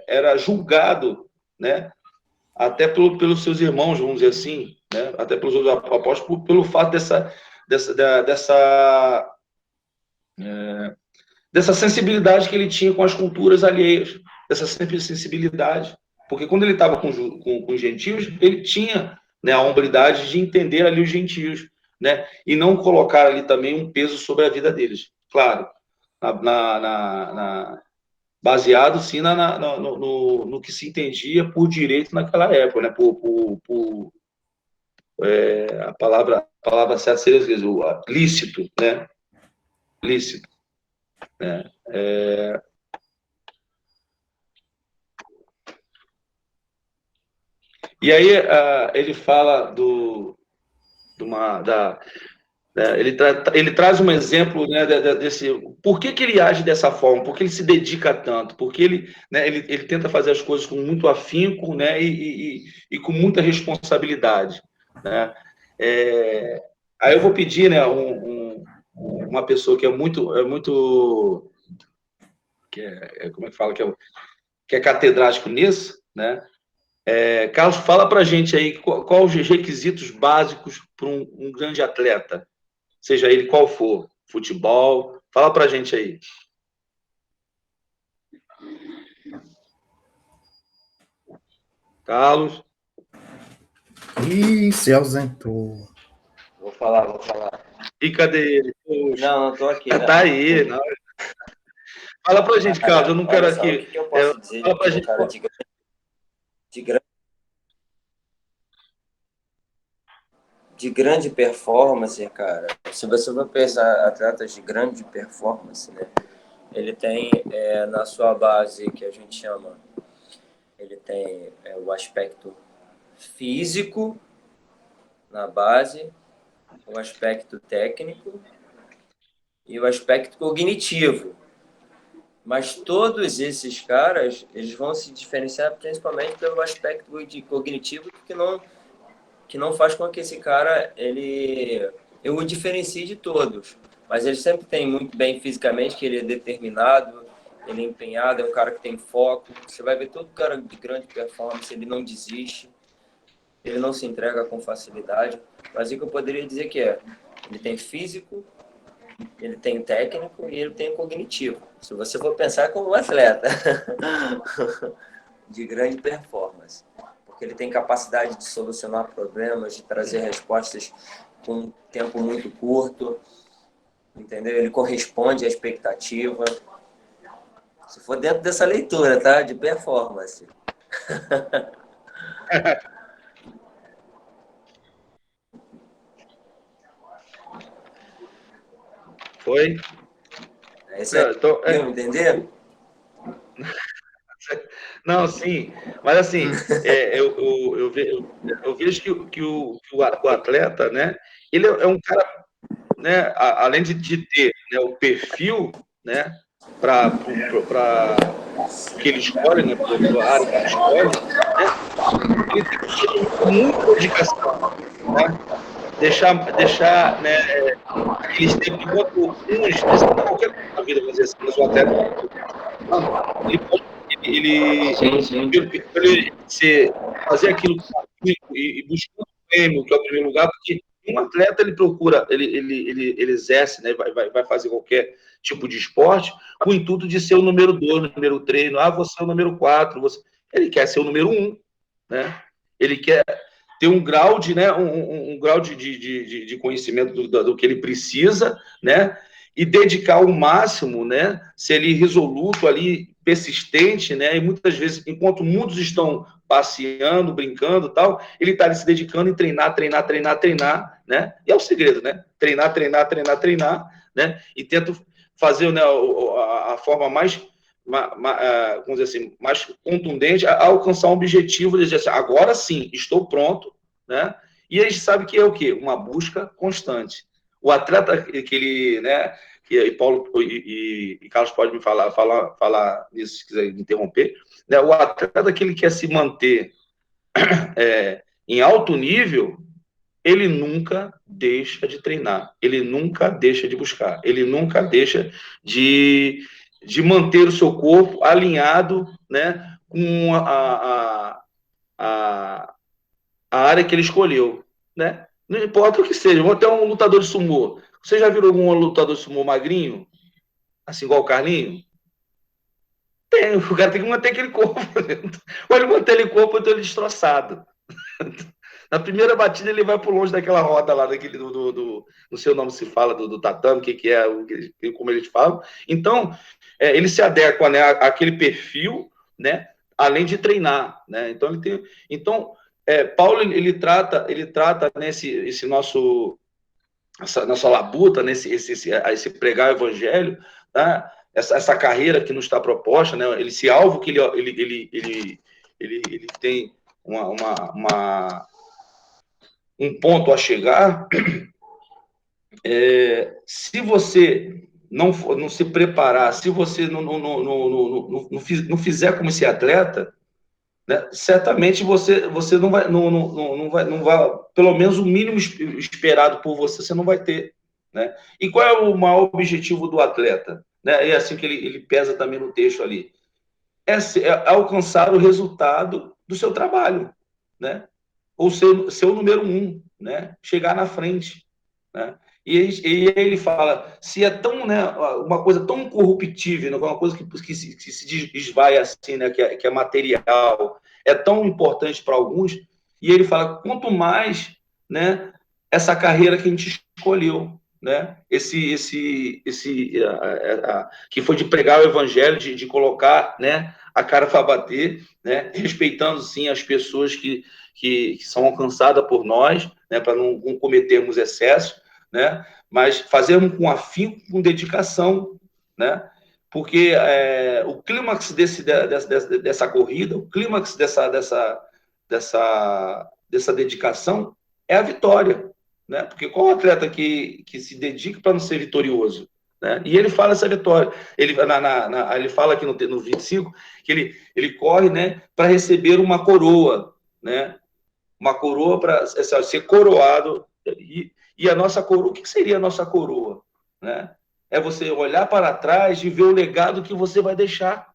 era julgado, né? Até pelos seus irmãos, vamos dizer assim, né? Até pelos outros apóstolos, pelo fato dessa sensibilidade que ele tinha com as culturas alheias, dessa sensibilidade, porque quando ele estava com os gentios, ele tinha, né, a hombridade de entender ali os gentios, né, e não colocar ali também um peso sobre a vida deles. Claro, baseado sim no que se entendia por direito naquela época, né? A palavra certa seria o lícito, né? Lícito, né? E aí ele fala ele traz um exemplo, né, desse. Por que ele age dessa forma? Por que ele se dedica tanto? Porque ele tenta fazer as coisas com muito afinco, né, e com muita responsabilidade, né? Aí eu vou pedir, né, uma pessoa que como é que fala, que é catedrático nisso, né? Carlos, fala para a gente aí qual os requisitos básicos para um grande atleta, seja ele qual for, futebol, fala para a gente aí. Carlos. Ih, se ausentou. Vou falar. E cadê ele? Poxa. Não tô aqui. Tá aí. Não. Fala pra gente, Carlos, eu não quero Olha só, aqui. o que eu posso dizer Fala pra de um gente. cara de grande performance, cara? Se você for pensar atletas de grande performance, né? Ele tem na sua base, que a gente chama, ele tem o aspecto físico na base, o aspecto técnico e o aspecto cognitivo. Mas todos esses caras, eles vão se diferenciar principalmente pelo aspecto cognitivo que não faz com que esse cara eu o diferencie de todos. Mas ele sempre tem muito bem fisicamente, que ele é determinado, ele é empenhado, é um cara que tem foco. Você vai ver todo cara de grande performance, ele não desiste, ele não se entrega com facilidade. Mas o que eu poderia dizer ele tem físico, ele tem técnico e ele tem cognitivo. Se você for pensar como um atleta de grande performance, porque ele tem capacidade de solucionar problemas, de trazer respostas com um tempo muito curto, entendeu? Ele corresponde à expectativa. Se for dentro dessa leitura, tá? De performance. Foi? Esse é Então, entendeu? não, sim. Mas assim, eu vejo que o atleta, né? Ele é um cara, né? Além de ter, né, o perfil, né? Para o que ele escolhe, né? Para a área que ele escolhe, né? Ele tem que ter muita dedicação, né? Deixar, né, aqueles tempos, enquanto uns, qualquer coisa na vida, vamos dizer assim, mas o atleta, ele pode, fazer aquilo e buscar o prêmio, que é o primeiro lugar, porque um atleta, ele procura, ele exerce, né, vai fazer qualquer tipo de esporte, com o intuito de ser o número 2, o número 3, você é o número 4, ele quer ser o número 1, né? Ele quer ter um grau de, né, um grau de conhecimento do que ele precisa, né, e dedicar o máximo, né, ser ele resoluto ali, persistente, né, e muitas vezes, enquanto muitos estão passeando, brincando, tal, ele está ali se dedicando em treinar, né, e é o segredo, né, treinar, né, e tento fazer, né, a forma mais vamos dizer assim, mais contundente a alcançar um objetivo de dizer assim, agora sim, estou pronto, né? E a gente sabe que é o quê? Uma busca constante. O atleta que ele, né? Que Paulo e Carlos pode me falar nisso se quiser interromper, né? O atleta que ele quer se manter em alto nível, ele nunca deixa de treinar, ele nunca deixa de buscar, ele nunca deixa de manter o seu corpo alinhado, né, com a área que ele escolheu, né? Não importa o que seja, vou até um lutador de sumô. Você já viu algum lutador de sumô magrinho? Assim, igual o Carlinho? Tem, o cara tem que manter aquele corpo. Ou ele mantém aquele corpo, então ele destroçado. Na primeira batida ele vai por longe daquela roda lá, daquele não sei o nome se fala, do tatame, o que é, como eles falam. Então, ele se adequa, né, àquele perfil, né, além de treinar, né? Então Paulo ele trata nesse esse nosso essa nossa labuta, nesse esse pregar o evangelho, tá? Essa carreira que nos está proposta, né? Esse alvo que ele tem um ponto a chegar. Se você não se preparar, se você não fizer como esse atleta, né, certamente você não vai, pelo menos o mínimo esperado por você não vai ter. Né? E qual é o maior objetivo do atleta? Né? É assim que ele pesa também no texto ali. É alcançar o resultado do seu trabalho, né? Ou ser o número um, né? Chegar na frente. Né? E ele fala, se é tão, né, uma coisa tão corruptível, né, uma coisa que se esvai assim, né, que é material, é tão importante para alguns, e ele fala, quanto mais, né, essa carreira que a gente escolheu, né, que foi de pregar o evangelho, de colocar, né, a cara para bater, né, respeitando sim as pessoas que são alcançadas por nós, né, para não cometermos excesso, né? Mas fazermos com afinco, com dedicação, né? Porque o clímax dessa corrida, o clímax dessa dedicação é a vitória, né? Porque qual atleta que se dedica para não ser vitorioso? Né? E ele fala essa vitória. Ele fala aqui no 25 que ele corre, né, para receber uma coroa, né? Uma coroa para ser coroado. E a nossa coroa, o que seria a nossa coroa? Né? É você olhar para trás e ver o legado que você vai deixar.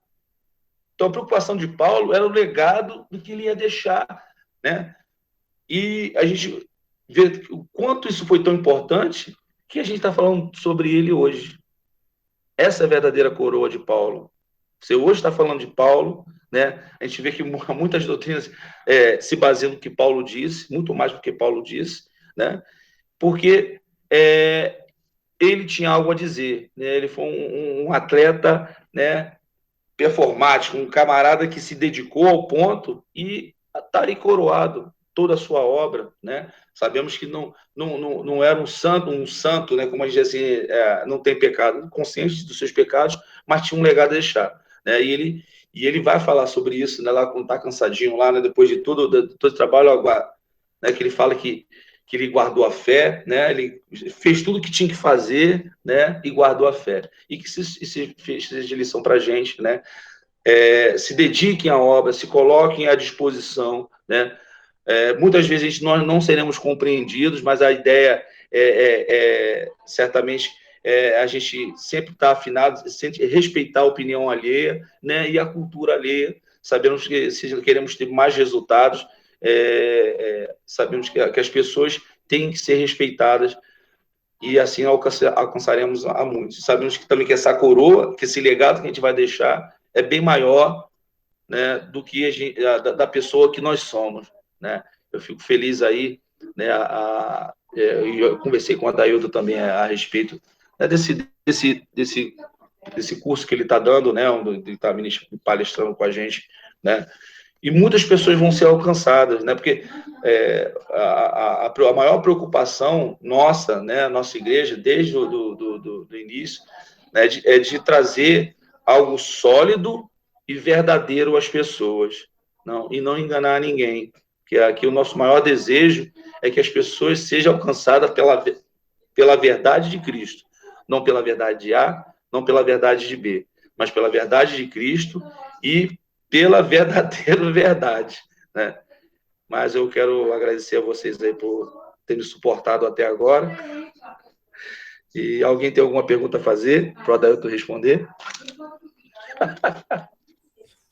Então, a preocupação de Paulo era o legado do que ele ia deixar. Né? E a gente vê o quanto isso foi tão importante que a gente está falando sobre ele hoje. Essa é a verdadeira coroa de Paulo. Você hoje está falando de Paulo, né? A gente vê que muitas doutrinas se baseiam no que Paulo disse, muito mais do que Paulo disse, né? Porque ele tinha algo a dizer, né? Ele foi um atleta, né, performático, um camarada que se dedicou ao ponto e está coroado toda a sua obra, né? Sabemos que não era um santo, né? Como a gente diz assim, não tem pecado, consciente dos seus pecados, mas tinha um legado a deixar, né? E ele vai falar sobre isso, né? Lá quando está cansadinho lá, né? Depois de todo o trabalho, né? Que ele fala que ele guardou a fé, né? Ele fez tudo o que tinha que fazer, né? E guardou a fé. E que se fez de lição para a gente, né? Se dediquem à obra, se coloquem à disposição, né? Muitas vezes nós não seremos compreendidos, mas a ideia certamente a gente sempre está afinado, sempre respeitar a opinião alheia, né? E a cultura alheia. Sabemos que se queremos ter mais resultados, sabemos que as pessoas têm que ser respeitadas e assim alcançaremos a muitos. Sabemos que também que essa coroa, que esse legado que a gente vai deixar é bem maior, né, do que da pessoa que nós somos, né? Eu fico feliz aí, né? Eu conversei com a Daildo também a respeito, né, desse curso que ele está dando, né? Onde ele está palestrando com a gente, né? E muitas pessoas vão ser alcançadas, né? Porque a maior preocupação nossa, né? Nossa igreja, desde do início, né? É de trazer algo sólido e verdadeiro às pessoas, e não enganar ninguém. Que aqui o nosso maior desejo é que as pessoas sejam alcançadas pela verdade de Cristo, não pela verdade de A, não pela verdade de B, mas pela verdade de Cristo e pela verdadeira verdade, né? Mas eu quero agradecer a vocês aí por terem me suportado até agora. E alguém tem alguma pergunta a fazer para o Adailto responder?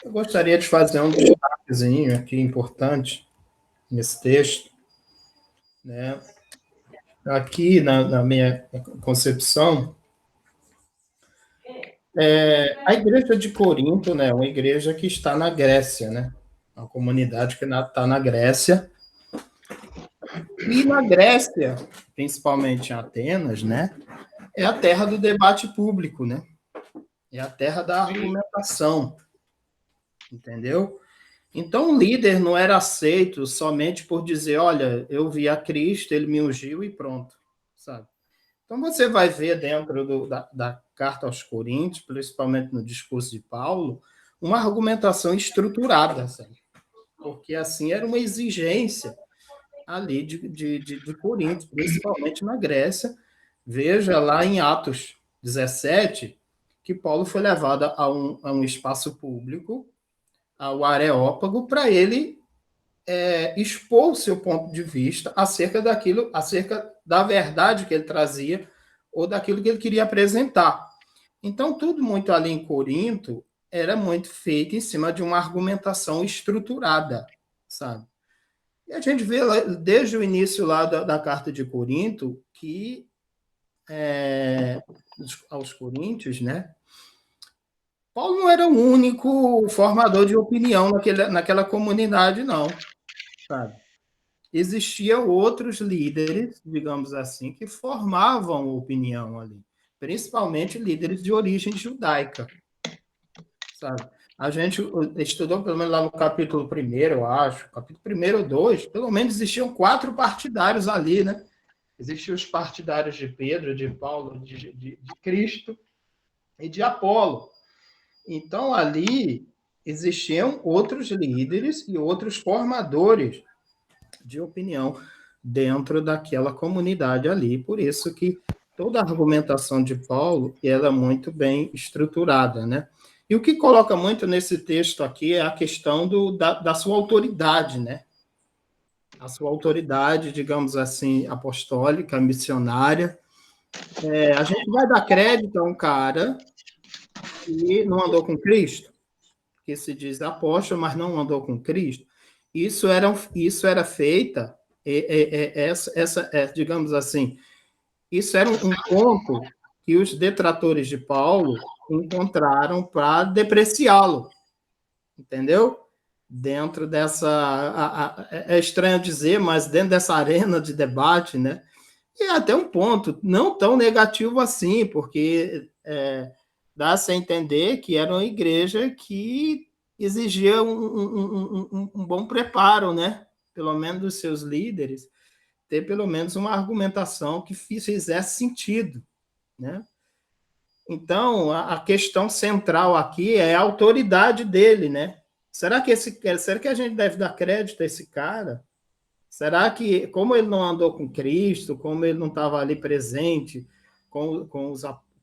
Eu gostaria de fazer um destaquezinho aqui importante nesse texto, né? Aqui, na minha concepção, a igreja de Corinto, né, é uma igreja que está na Grécia, né? Uma comunidade que está na Grécia. E na Grécia, principalmente em Atenas, né, é a terra do debate público, né? É a terra da argumentação, entendeu? Então, o líder não era aceito somente por dizer, olha, eu vi a Cristo, ele me ungiu e pronto, sabe? Então, você vai ver dentro da carta aos Coríntios, principalmente no discurso de Paulo, uma argumentação estruturada, sabe? Porque, assim, era uma exigência ali de Corinto, principalmente na Grécia. Veja lá em Atos 17, que Paulo foi levado a um espaço público, ao Areópago, para ele expor o seu ponto de vista acerca daquilo, acerca da verdade que ele trazia ou daquilo que ele queria apresentar. Então, tudo muito ali em Corinto era muito feito em cima de uma argumentação estruturada, sabe? E a gente vê desde o início lá da carta de Corinto que aos Coríntios, né? Paulo não era o único formador de opinião naquela comunidade, não, sabe? Existiam outros líderes, digamos assim, que formavam opinião ali, principalmente líderes de origem judaica, sabe? A gente estudou, pelo menos lá no capítulo 1º, eu acho, capítulo 1º ou 2, pelo menos existiam 4 partidários ali, né? Existiam os partidários de Pedro, de Paulo, de Cristo e de Apolo. Então, ali existiam outros líderes e outros formadores de opinião dentro daquela comunidade ali. Por isso que toda a argumentação de Paulo ela é muito bem estruturada, né? E o que coloca muito nesse texto aqui é a questão da sua autoridade, né? A sua autoridade, digamos assim, apostólica, missionária. A gente vai dar crédito a um cara que não andou com Cristo, que se diz apóstolo, mas não andou com Cristo. Isso era feita, digamos assim, isso era um ponto que os detratores de Paulo encontraram para depreciá-lo, entendeu? Dentro dessa, é estranho dizer, mas dentro dessa arena de debate, né? E até um ponto não tão negativo assim, porque dá-se a entender que era uma igreja que exigia um bom preparo, né? Pelo menos dos seus líderes, ter pelo menos uma argumentação que fizesse sentido, né? Então, a questão central aqui é a autoridade dele, né? Será que a gente deve dar crédito a esse cara? Será que, como ele não andou com Cristo, como ele não estava ali presente com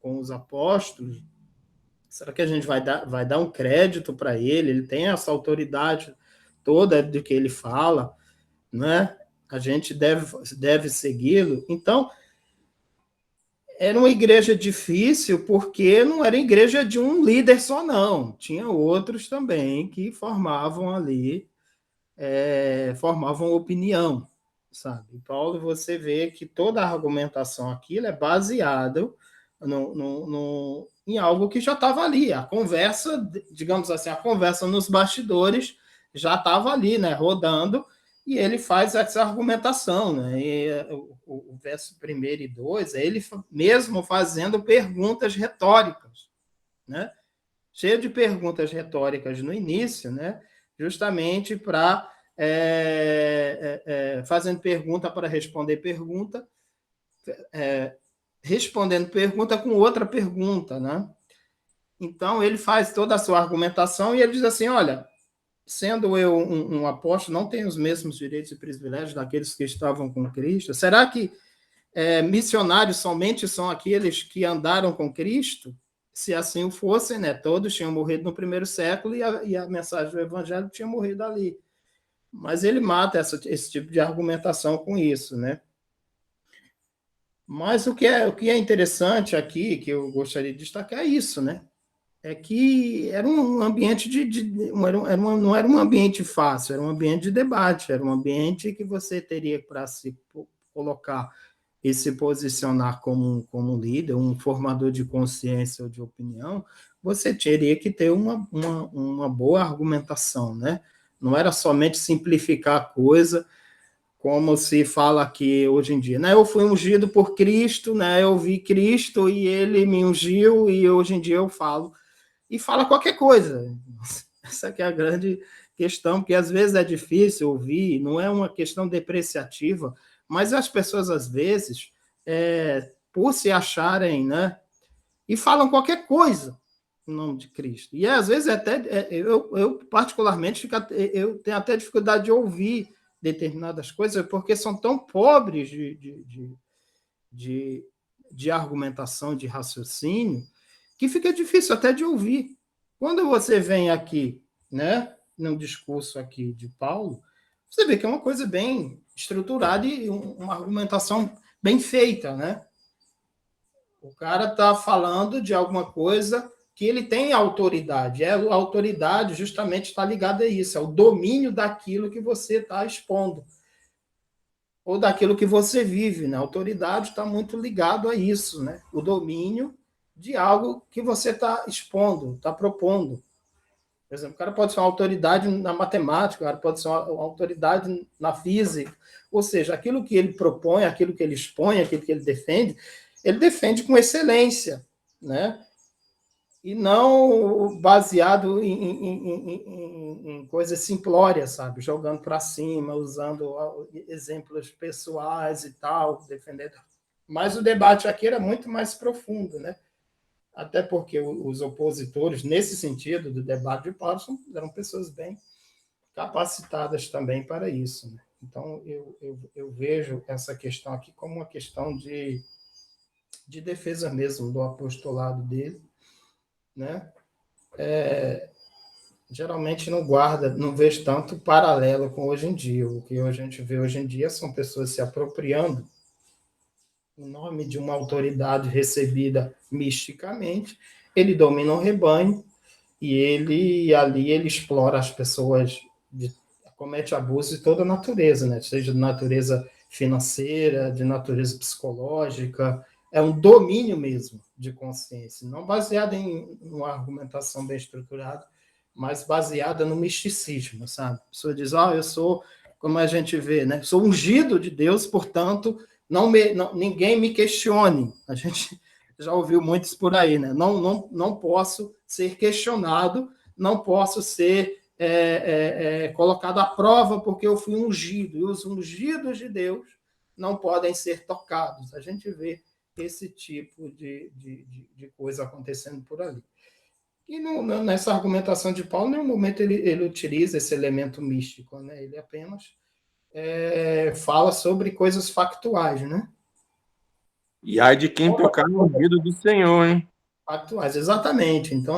os apóstolos, será que a gente vai dar um crédito para ele? Ele tem essa autoridade toda do que ele fala, né? A gente deve segui-lo. Então, era uma igreja difícil porque não era igreja de um líder só, não. Tinha outros também que formavam ali, formavam opinião, sabe? Paulo, você vê que toda a argumentação aqui é baseada em algo que já estava ali. A conversa, digamos assim, a conversa nos bastidores já estava ali, né, rodando, e ele faz essa argumentação, né? E o verso 1 e 2 é ele mesmo fazendo perguntas retóricas, né? Cheio de perguntas retóricas no início, né? Justamente para fazendo pergunta para responder pergunta, respondendo pergunta com outra pergunta, né? Então, ele faz toda a sua argumentação e ele diz assim, olha, sendo eu um apóstolo, não tenho os mesmos direitos e privilégios daqueles que estavam com Cristo? Será que missionários somente são aqueles que andaram com Cristo? Se assim o fossem, né? Todos tinham morrido no 1º século e a mensagem do evangelho tinha morrido ali. Mas ele mata esse tipo de argumentação com isso, né? Mas o que é interessante aqui, que eu gostaria de destacar, é isso, né? É que era um ambiente não era um ambiente fácil, era um ambiente de debate, era um ambiente que você teria para se colocar e se posicionar como líder, um formador de consciência ou de opinião, você teria que ter uma boa argumentação, né? Não era somente simplificar a coisa como se fala aqui hoje em dia, né? Eu fui ungido por Cristo, né? Eu vi Cristo e ele me ungiu, e hoje em dia eu falo. E fala qualquer coisa. Essa que é a grande questão, porque às vezes é difícil ouvir, não é uma questão depreciativa, mas as pessoas, às vezes, por se acharem, né? E falam qualquer coisa em nome de Cristo. E às vezes eu particularmente, eu tenho até dificuldade de ouvir determinadas coisas, porque são tão pobres de argumentação, de raciocínio, que fica difícil até de ouvir. Quando você vem aqui, né, num discurso aqui de Paulo, você vê que é uma coisa bem estruturada e uma argumentação bem feita, né? O cara está falando de alguma coisa que ele tem autoridade. A autoridade justamente está ligada a isso, é o domínio daquilo que você está expondo, ou daquilo que você vive, né? A autoridade está muito ligado a isso, né? O domínio de algo que você está expondo, está propondo. Por exemplo, o cara pode ser uma autoridade na matemática, o cara pode ser uma autoridade na física, ou seja, aquilo que ele propõe, aquilo que ele expõe, aquilo que ele defende com excelência, né? E não baseado em coisas simplórias, sabe? Jogando para cima, usando exemplos pessoais e tal, defendendo. Mas o debate aqui era muito mais profundo, né? Até porque os opositores, nesse sentido do debate de Paulo, eram pessoas bem capacitadas também para isso, né? Então, eu vejo essa questão aqui como uma questão de defesa mesmo do apostolado dele, né? Geralmente não vejo tanto paralelo com hoje em dia. O que a gente vê hoje em dia são pessoas se apropriando em nome de uma autoridade recebida misticamente. Ele domina o rebanho e ele explora as pessoas, comete abuso de toda a natureza, né? Seja de natureza financeira, de natureza psicológica. É um domínio mesmo de consciência, não baseado em uma argumentação bem estruturada, mas baseada no misticismo, sabe? A pessoa diz, eu sou, como a gente vê, né? Sou ungido de Deus, portanto, ninguém me questione. A gente já ouviu muitos por aí, né? Não posso ser questionado, não posso ser colocado à prova porque eu fui ungido, e os ungidos de Deus não podem ser tocados. A gente vê esse tipo de coisa acontecendo por ali. E nessa argumentação de Paulo, em nenhum momento ele utiliza esse elemento místico, né? Ele apenas fala sobre coisas factuais, né? E ai de quem tocar no ouvido do Senhor, hein? Factuais, exatamente. Então,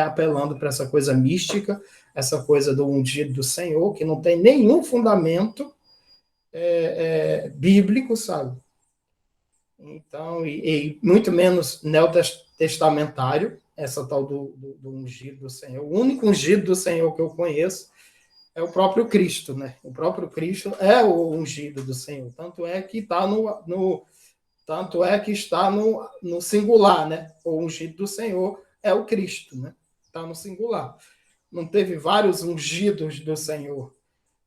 apelando para essa coisa mística, essa coisa do ungido do Senhor, que não tem nenhum fundamento bíblico, sabe? Então, e muito menos neotestamentário, essa tal do ungido do Senhor. O único ungido do Senhor que eu conheço é o próprio Cristo, né? O próprio Cristo é o ungido do Senhor. Tanto é que está no singular, né? O ungido do Senhor é o Cristo, né? Está no singular. Não teve vários ungidos do Senhor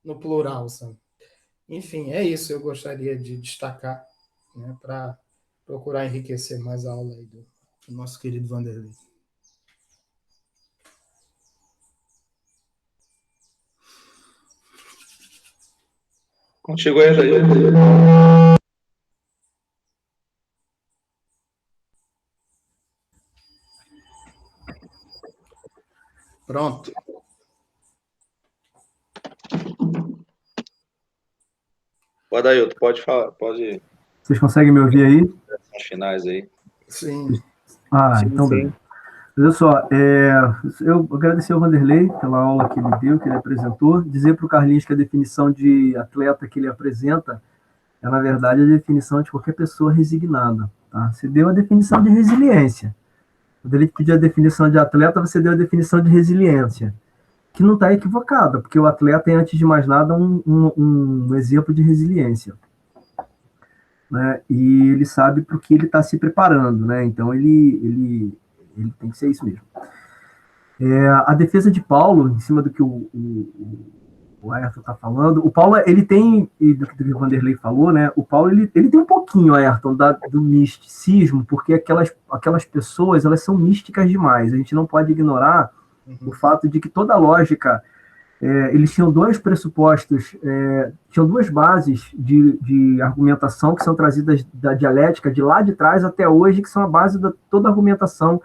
no plural, sabe? Enfim, é isso que eu gostaria de destacar, né? Para procurar enriquecer mais a aula aí do nosso querido Vanderlei. Contigo aí, Jair. Pronto. O Adailton, pode falar, pode. Vocês conseguem me ouvir aí? Os finais aí. Sim. Então beleza. Mas olha só, eu agradecer ao Vanderlei pela aula que ele deu, que ele apresentou, dizer para o Carlinhos que a definição de atleta que ele apresenta é, na verdade, a definição de qualquer pessoa resignada. Tá? Você deu a definição de resiliência. Quando ele pediu a definição de atleta, você deu a definição de resiliência, que não está equivocada, porque o atleta é, antes de mais nada, um exemplo de resiliência. Né? E ele sabe para o que ele está se preparando, né? Então ele tem que ser isso mesmo. A defesa de Paulo, em cima do que o o Ayrton está falando. O Paulo, ele tem, e do que o Vanderlei falou, né? O Paulo, ele tem um pouquinho, Ayrton, do misticismo, porque aquelas pessoas, elas são místicas demais. A gente não pode ignorar o fato de que toda a lógica, eles tinham dois pressupostos, tinham duas bases de argumentação que são trazidas da dialética de lá de trás até hoje, que são a base de toda a argumentação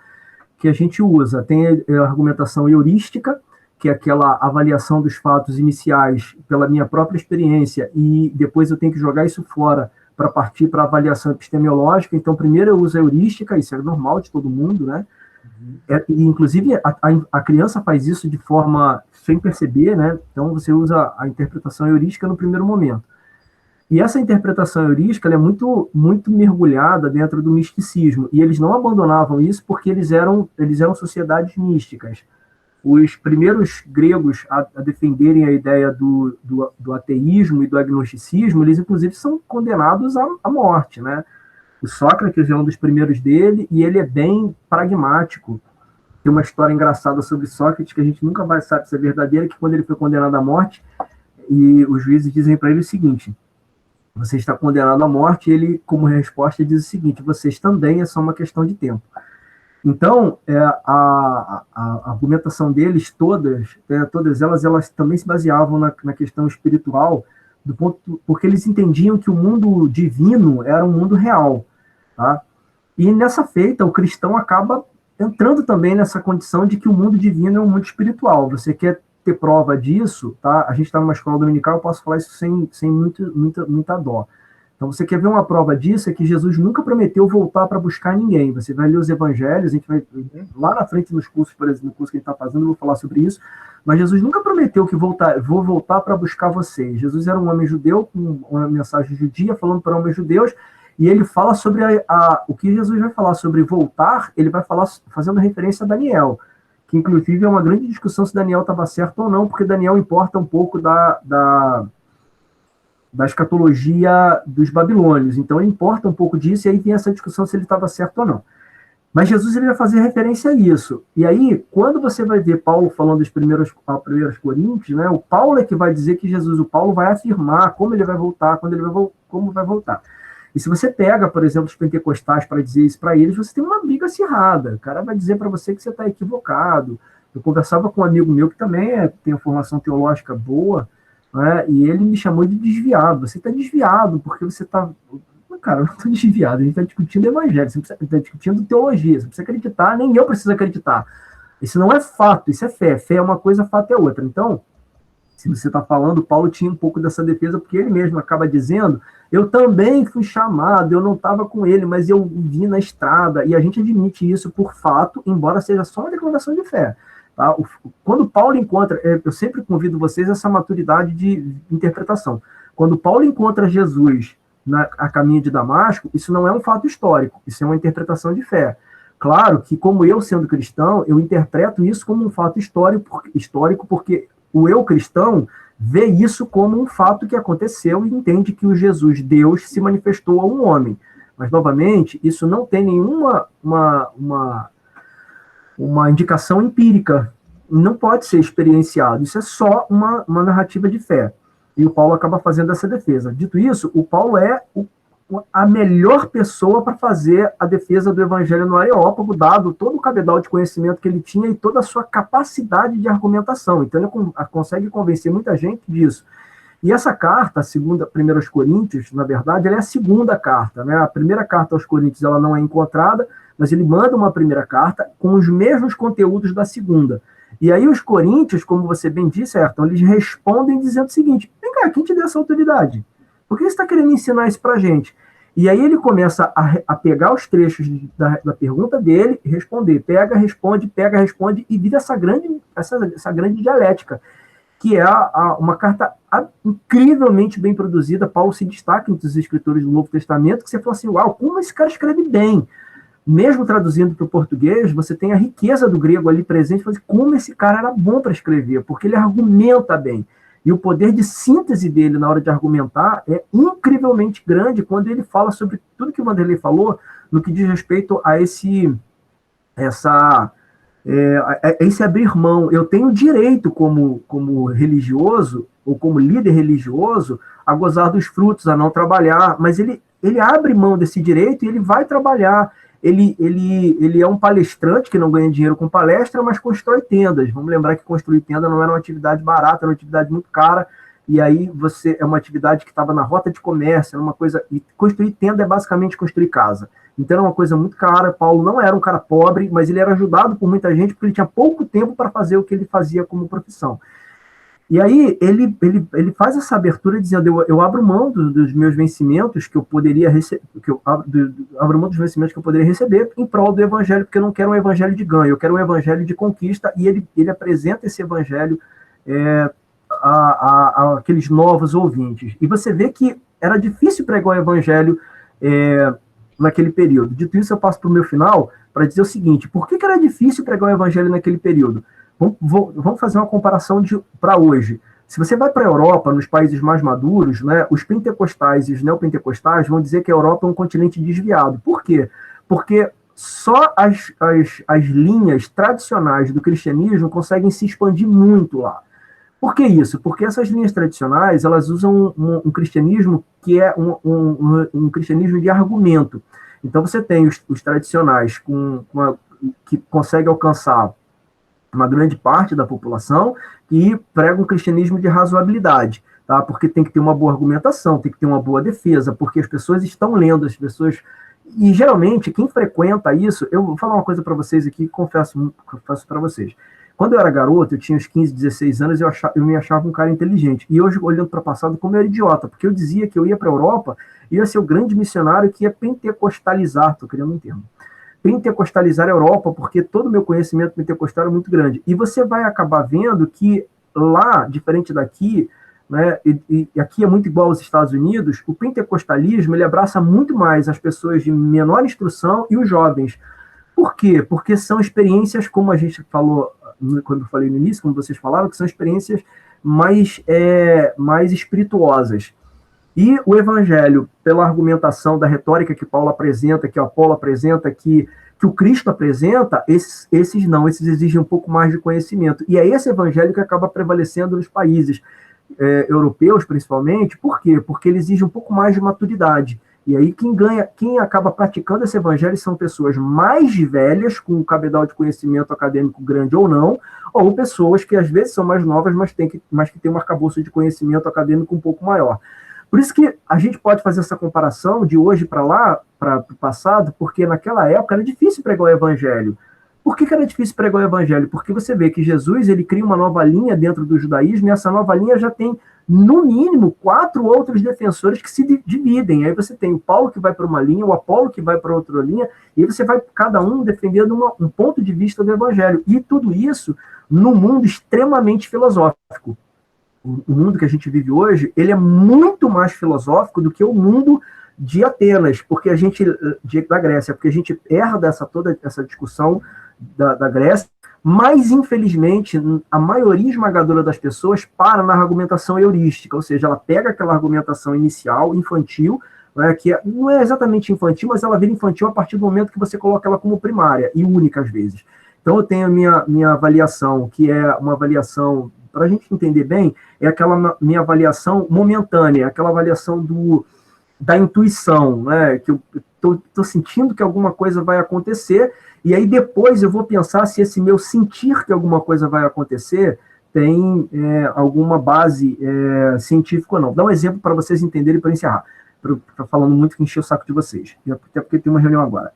que a gente usa. Tem a argumentação heurística, que é aquela avaliação dos fatos iniciais pela minha própria experiência, e depois eu tenho que jogar isso fora para partir para a avaliação epistemológica. Então, primeiro eu uso a heurística, isso é normal de todo mundo, né? E, inclusive, a criança faz isso de forma sem perceber, né? Então, você usa a interpretação heurística no primeiro momento. E essa interpretação heurística, ela é muito, muito mergulhada dentro do misticismo, e eles não abandonavam isso porque eles eram sociedades místicas. Os primeiros gregos a defenderem a ideia do ateísmo e do agnosticismo, eles, inclusive, são condenados à morte, né? O Sócrates é um dos primeiros dele, e ele é bem pragmático. Tem uma história engraçada sobre Sócrates, que a gente nunca vai saber se é verdadeira, que quando ele foi condenado à morte, e os juízes dizem para ele o seguinte: você está condenado à morte, e ele, como resposta, diz o seguinte: vocês também, é só uma questão de tempo. Então, a argumentação deles, todas elas também se baseavam na questão espiritual, porque eles entendiam que o mundo divino era um mundo real. Tá? E nessa feita, o cristão acaba entrando também nessa condição de que o mundo divino é um mundo espiritual. Você quer ter prova disso, tá? A gente está numa escola dominical, eu posso falar isso sem muita dó. Então, você quer ver uma prova disso, é que Jesus nunca prometeu voltar para buscar ninguém. Você vai ler os evangelhos, a gente vai lá na frente nos cursos, por exemplo, no curso que a gente está fazendo, eu vou falar sobre isso, mas Jesus nunca prometeu que vou voltar para buscar vocês. Jesus era um homem judeu, com uma mensagem judia, falando para homens judeus, e ele fala sobre o que Jesus vai falar sobre voltar, ele vai falar fazendo referência a Daniel, que inclusive é uma grande discussão se Daniel estava certo ou não, porque Daniel importa um pouco da escatologia dos babilônios. Então, ele importa um pouco disso, e aí tem essa discussão se ele estava certo ou não. Mas Jesus, ele vai fazer referência a isso. E aí, quando você vai ver Paulo falando dos primeiros Coríntios, né, o Paulo é que vai dizer que o Paulo vai afirmar como ele vai voltar, como vai voltar. E se você pega, por exemplo, os pentecostais para dizer isso para eles, você tem uma briga acirrada. O cara vai dizer para você que você está equivocado. Eu conversava com um amigo meu que também tem uma formação teológica boa, né, e ele me chamou de desviado. Você está desviado porque você está... Cara, eu não estou desviado, a gente está discutindo evangelho, você está discutindo teologia, você precisa acreditar, nem eu preciso acreditar. Isso não é fato, isso é fé. Fé é uma coisa, fato é outra. Então, se você está falando, Paulo tinha um pouco dessa defesa, porque ele mesmo acaba dizendo, eu também fui chamado, eu não estava com ele, mas eu vi na estrada, e a gente admite isso por fato, embora seja só uma declaração de fé. Tá? Quando Paulo encontra, eu sempre convido vocês a essa maturidade de interpretação. Quando Paulo encontra Jesus a caminho de Damasco, isso não é um fato histórico, isso é uma interpretação de fé. Claro que, como eu sendo cristão, eu interpreto isso como um fato histórico porque o eu cristão vê isso como um fato que aconteceu e entende que o Jesus, Deus, se manifestou a um homem. Mas, novamente, isso não tem nenhuma uma indicação empírica, não pode ser experienciado, isso é só uma narrativa de fé. E o Paulo acaba fazendo essa defesa. Dito isso, o Paulo é a melhor pessoa para fazer a defesa do evangelho no Areópago, dado todo o cabedal de conhecimento que ele tinha e toda a sua capacidade de argumentação. Então ele consegue convencer muita gente disso. E essa carta, a segunda, 1 Coríntios, na verdade, ela é a segunda carta. Né? A primeira carta aos Coríntios ela não é encontrada, mas ele manda uma primeira carta com os mesmos conteúdos da segunda. E aí os coríntios, como você bem disse, Ayrton, eles respondem dizendo o seguinte, vem cá, quem te deu essa autoridade? Por que você está querendo ensinar isso pra gente? E aí ele começa a pegar os trechos da pergunta dele e responder. Pega, responde, e vira essa grande dialética, que é uma carta incrivelmente bem produzida. Paulo se destaca entre os escritores do Novo Testamento, que você fala assim, uau, como esse cara escreve bem. Mesmo traduzindo para o português, você tem a riqueza do grego ali presente, como esse cara era bom para escrever, porque ele argumenta bem. E o poder de síntese dele na hora de argumentar é incrivelmente grande quando ele fala sobre tudo que o Vanderlei falou no que diz respeito a É esse abrir mão. Eu tenho direito, como religioso, ou como líder religioso, a gozar dos frutos, a não trabalhar, mas ele abre mão desse direito e ele vai trabalhar. Ele é um palestrante que não ganha dinheiro com palestra, mas constrói tendas. Vamos lembrar que construir tenda não era uma atividade barata, era uma atividade muito cara, e aí é uma atividade que estava na rota de comércio, era uma coisa. E construir tenda é basicamente construir casa. Então era uma coisa muito cara. Paulo não era um cara pobre, mas ele era ajudado por muita gente porque ele tinha pouco tempo para fazer o que ele fazia como profissão. E aí ele faz essa abertura dizendo, eu abro mão dos meus vencimentos que eu poderia receber, abro mão dos vencimentos que eu poderia receber em prol do evangelho, porque eu não quero um evangelho de ganho, eu quero um evangelho de conquista, e ele apresenta esse evangelho a aqueles novos ouvintes. E você vê que era difícil pregar o evangelho naquele período. Dito isso, eu passo para o meu final para dizer o seguinte: por que era difícil pregar o evangelho naquele período? Vamos fazer uma comparação para hoje. Se você vai para a Europa, nos países mais maduros, né, os pentecostais e os neopentecostais vão dizer que a Europa é um continente desviado. Por quê? Porque só as linhas tradicionais do cristianismo conseguem se expandir muito lá. Por que isso? Porque essas linhas tradicionais, elas usam um cristianismo que é um cristianismo de argumento. Então você tem os tradicionais que conseguem alcançar uma grande parte da população que prega um cristianismo de razoabilidade, tá? Porque tem que ter uma boa argumentação, tem que ter uma boa defesa, porque as pessoas estão lendo, as pessoas... E, geralmente, quem frequenta isso... Eu vou falar uma coisa para vocês aqui, confesso para vocês. Quando eu era garoto, eu tinha uns 15, 16 anos, eu me achava um cara inteligente. E hoje, olhando para o passado, como eu era idiota, porque eu dizia que eu ia para a Europa e ia ser o grande missionário que ia pentecostalizar, estou criando um termo, pentecostalizar a Europa, porque todo o meu conhecimento pentecostal é muito grande. E você vai acabar vendo que lá, diferente daqui, né, e aqui é muito igual aos Estados Unidos, o pentecostalismo ele abraça muito mais as pessoas de menor instrução e os jovens. Por quê? Porque são experiências, como a gente falou, quando eu falei no início, como vocês falaram, que são experiências mais espirituosas. E o evangelho, pela argumentação da retórica que Paulo apresenta, que o Apolo apresenta, que o Cristo apresenta, esses exigem um pouco mais de conhecimento. E é esse evangelho que acaba prevalecendo nos países europeus, principalmente. Por quê? Porque ele exige um pouco mais de maturidade. E aí quem acaba praticando esse evangelho são pessoas mais velhas, com um cabedal de conhecimento acadêmico grande ou não, ou pessoas que às vezes são mais novas, mas que têm um arcabouço de conhecimento acadêmico um pouco maior. Por isso que a gente pode fazer essa comparação de hoje para lá, para o passado, porque naquela época era difícil pregar o evangelho. Por que era difícil pregar o evangelho? Porque você vê que Jesus ele cria uma nova linha dentro do judaísmo, e essa nova linha já tem, no mínimo, 4 outros defensores que se dividem. Aí você tem o Paulo que vai para uma linha, o Apolo que vai para outra linha, e aí você vai, cada um, defendendo um ponto de vista do evangelho. E tudo isso num mundo extremamente filosófico. O mundo que a gente vive hoje, ele é muito mais filosófico do que o mundo de Atenas, da Grécia, porque a gente herda toda essa discussão da Grécia, mas, infelizmente, a maioria esmagadora das pessoas para na argumentação heurística, ou seja, ela pega aquela argumentação inicial, infantil, né, que não é exatamente infantil, mas ela vira infantil a partir do momento que você coloca ela como primária, e única às vezes. Então, eu tenho a minha avaliação, que é uma avaliação, para a gente entender bem, é aquela minha avaliação momentânea, aquela avaliação da intuição, né? Que eu estou sentindo que alguma coisa vai acontecer, e aí depois eu vou pensar se esse meu sentir que alguma coisa vai acontecer tem alguma base científica ou não. Vou dar um exemplo para vocês entenderem, para encerrar. Estou falando muito que encheu o saco de vocês, até porque tem uma reunião agora.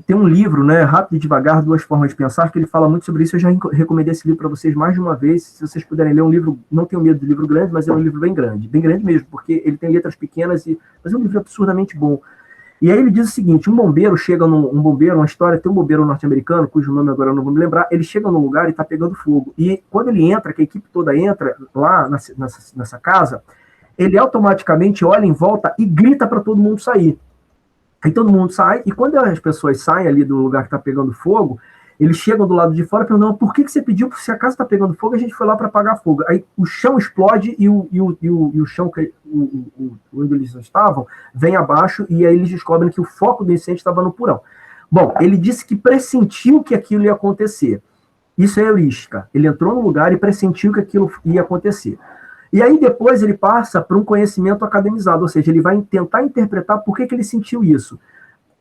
Tem um livro, né, Rápido e Devagar, Duas Formas de Pensar, que ele fala muito sobre isso. Eu já recomendei esse livro para vocês mais de uma vez. Se vocês puderem ler um livro, não tenho medo de livro grande, mas é um livro bem grande mesmo, porque ele tem letras pequenas, mas é um livro absurdamente bom. E aí ele diz o seguinte: um bombeiro chega uma história, tem um bombeiro norte-americano, cujo nome agora eu não vou me lembrar, ele chega num lugar e está pegando fogo. E quando ele entra, que a equipe toda entra lá nessa casa, ele automaticamente olha em volta e grita para todo mundo sair. Aí todo mundo sai, e quando as pessoas saem ali do lugar que está pegando fogo, eles chegam do lado de fora e perguntam: por que você pediu? Se a casa está pegando fogo, a gente foi lá para apagar fogo. Aí o chão explode e o chão onde eles estavam vem abaixo, e aí eles descobrem que o foco do incêndio estava no porão. Bom, ele disse que pressentiu que aquilo ia acontecer. Isso é heurística. Ele entrou no lugar e pressentiu que aquilo ia acontecer. E aí depois ele passa para um conhecimento academizado, ou seja, ele vai tentar interpretar por que ele sentiu isso.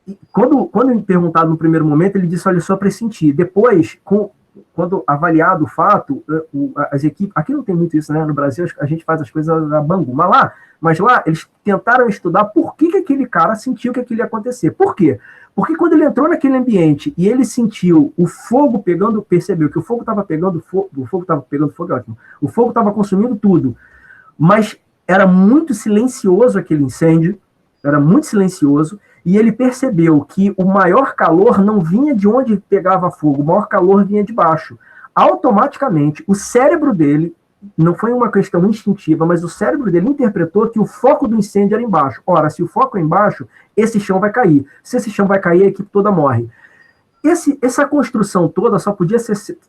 E quando perguntado no primeiro momento, ele disse, olha, só pressenti. Depois, quando avaliado o fato, as equipes... Aqui não tem muito isso, né? No Brasil, a gente faz as coisas a bangu. Mas lá, eles tentaram estudar por que aquele cara sentiu que aquilo ia acontecer. Por quê? Porque quando ele entrou naquele ambiente e ele sentiu o fogo pegando, percebeu que o fogo estava pegando fogo, é ótimo, o fogo estava consumindo tudo, mas era muito silencioso aquele incêndio, era muito silencioso, e ele percebeu que o maior calor não vinha de onde pegava fogo, o maior calor vinha de baixo. Automaticamente, o cérebro dele, não foi uma questão instintiva, mas o cérebro dele interpretou que o foco do incêndio era embaixo. Ora, se o foco é embaixo, esse chão vai cair. Se esse chão vai cair, a equipe toda morre. Essa construção toda só podia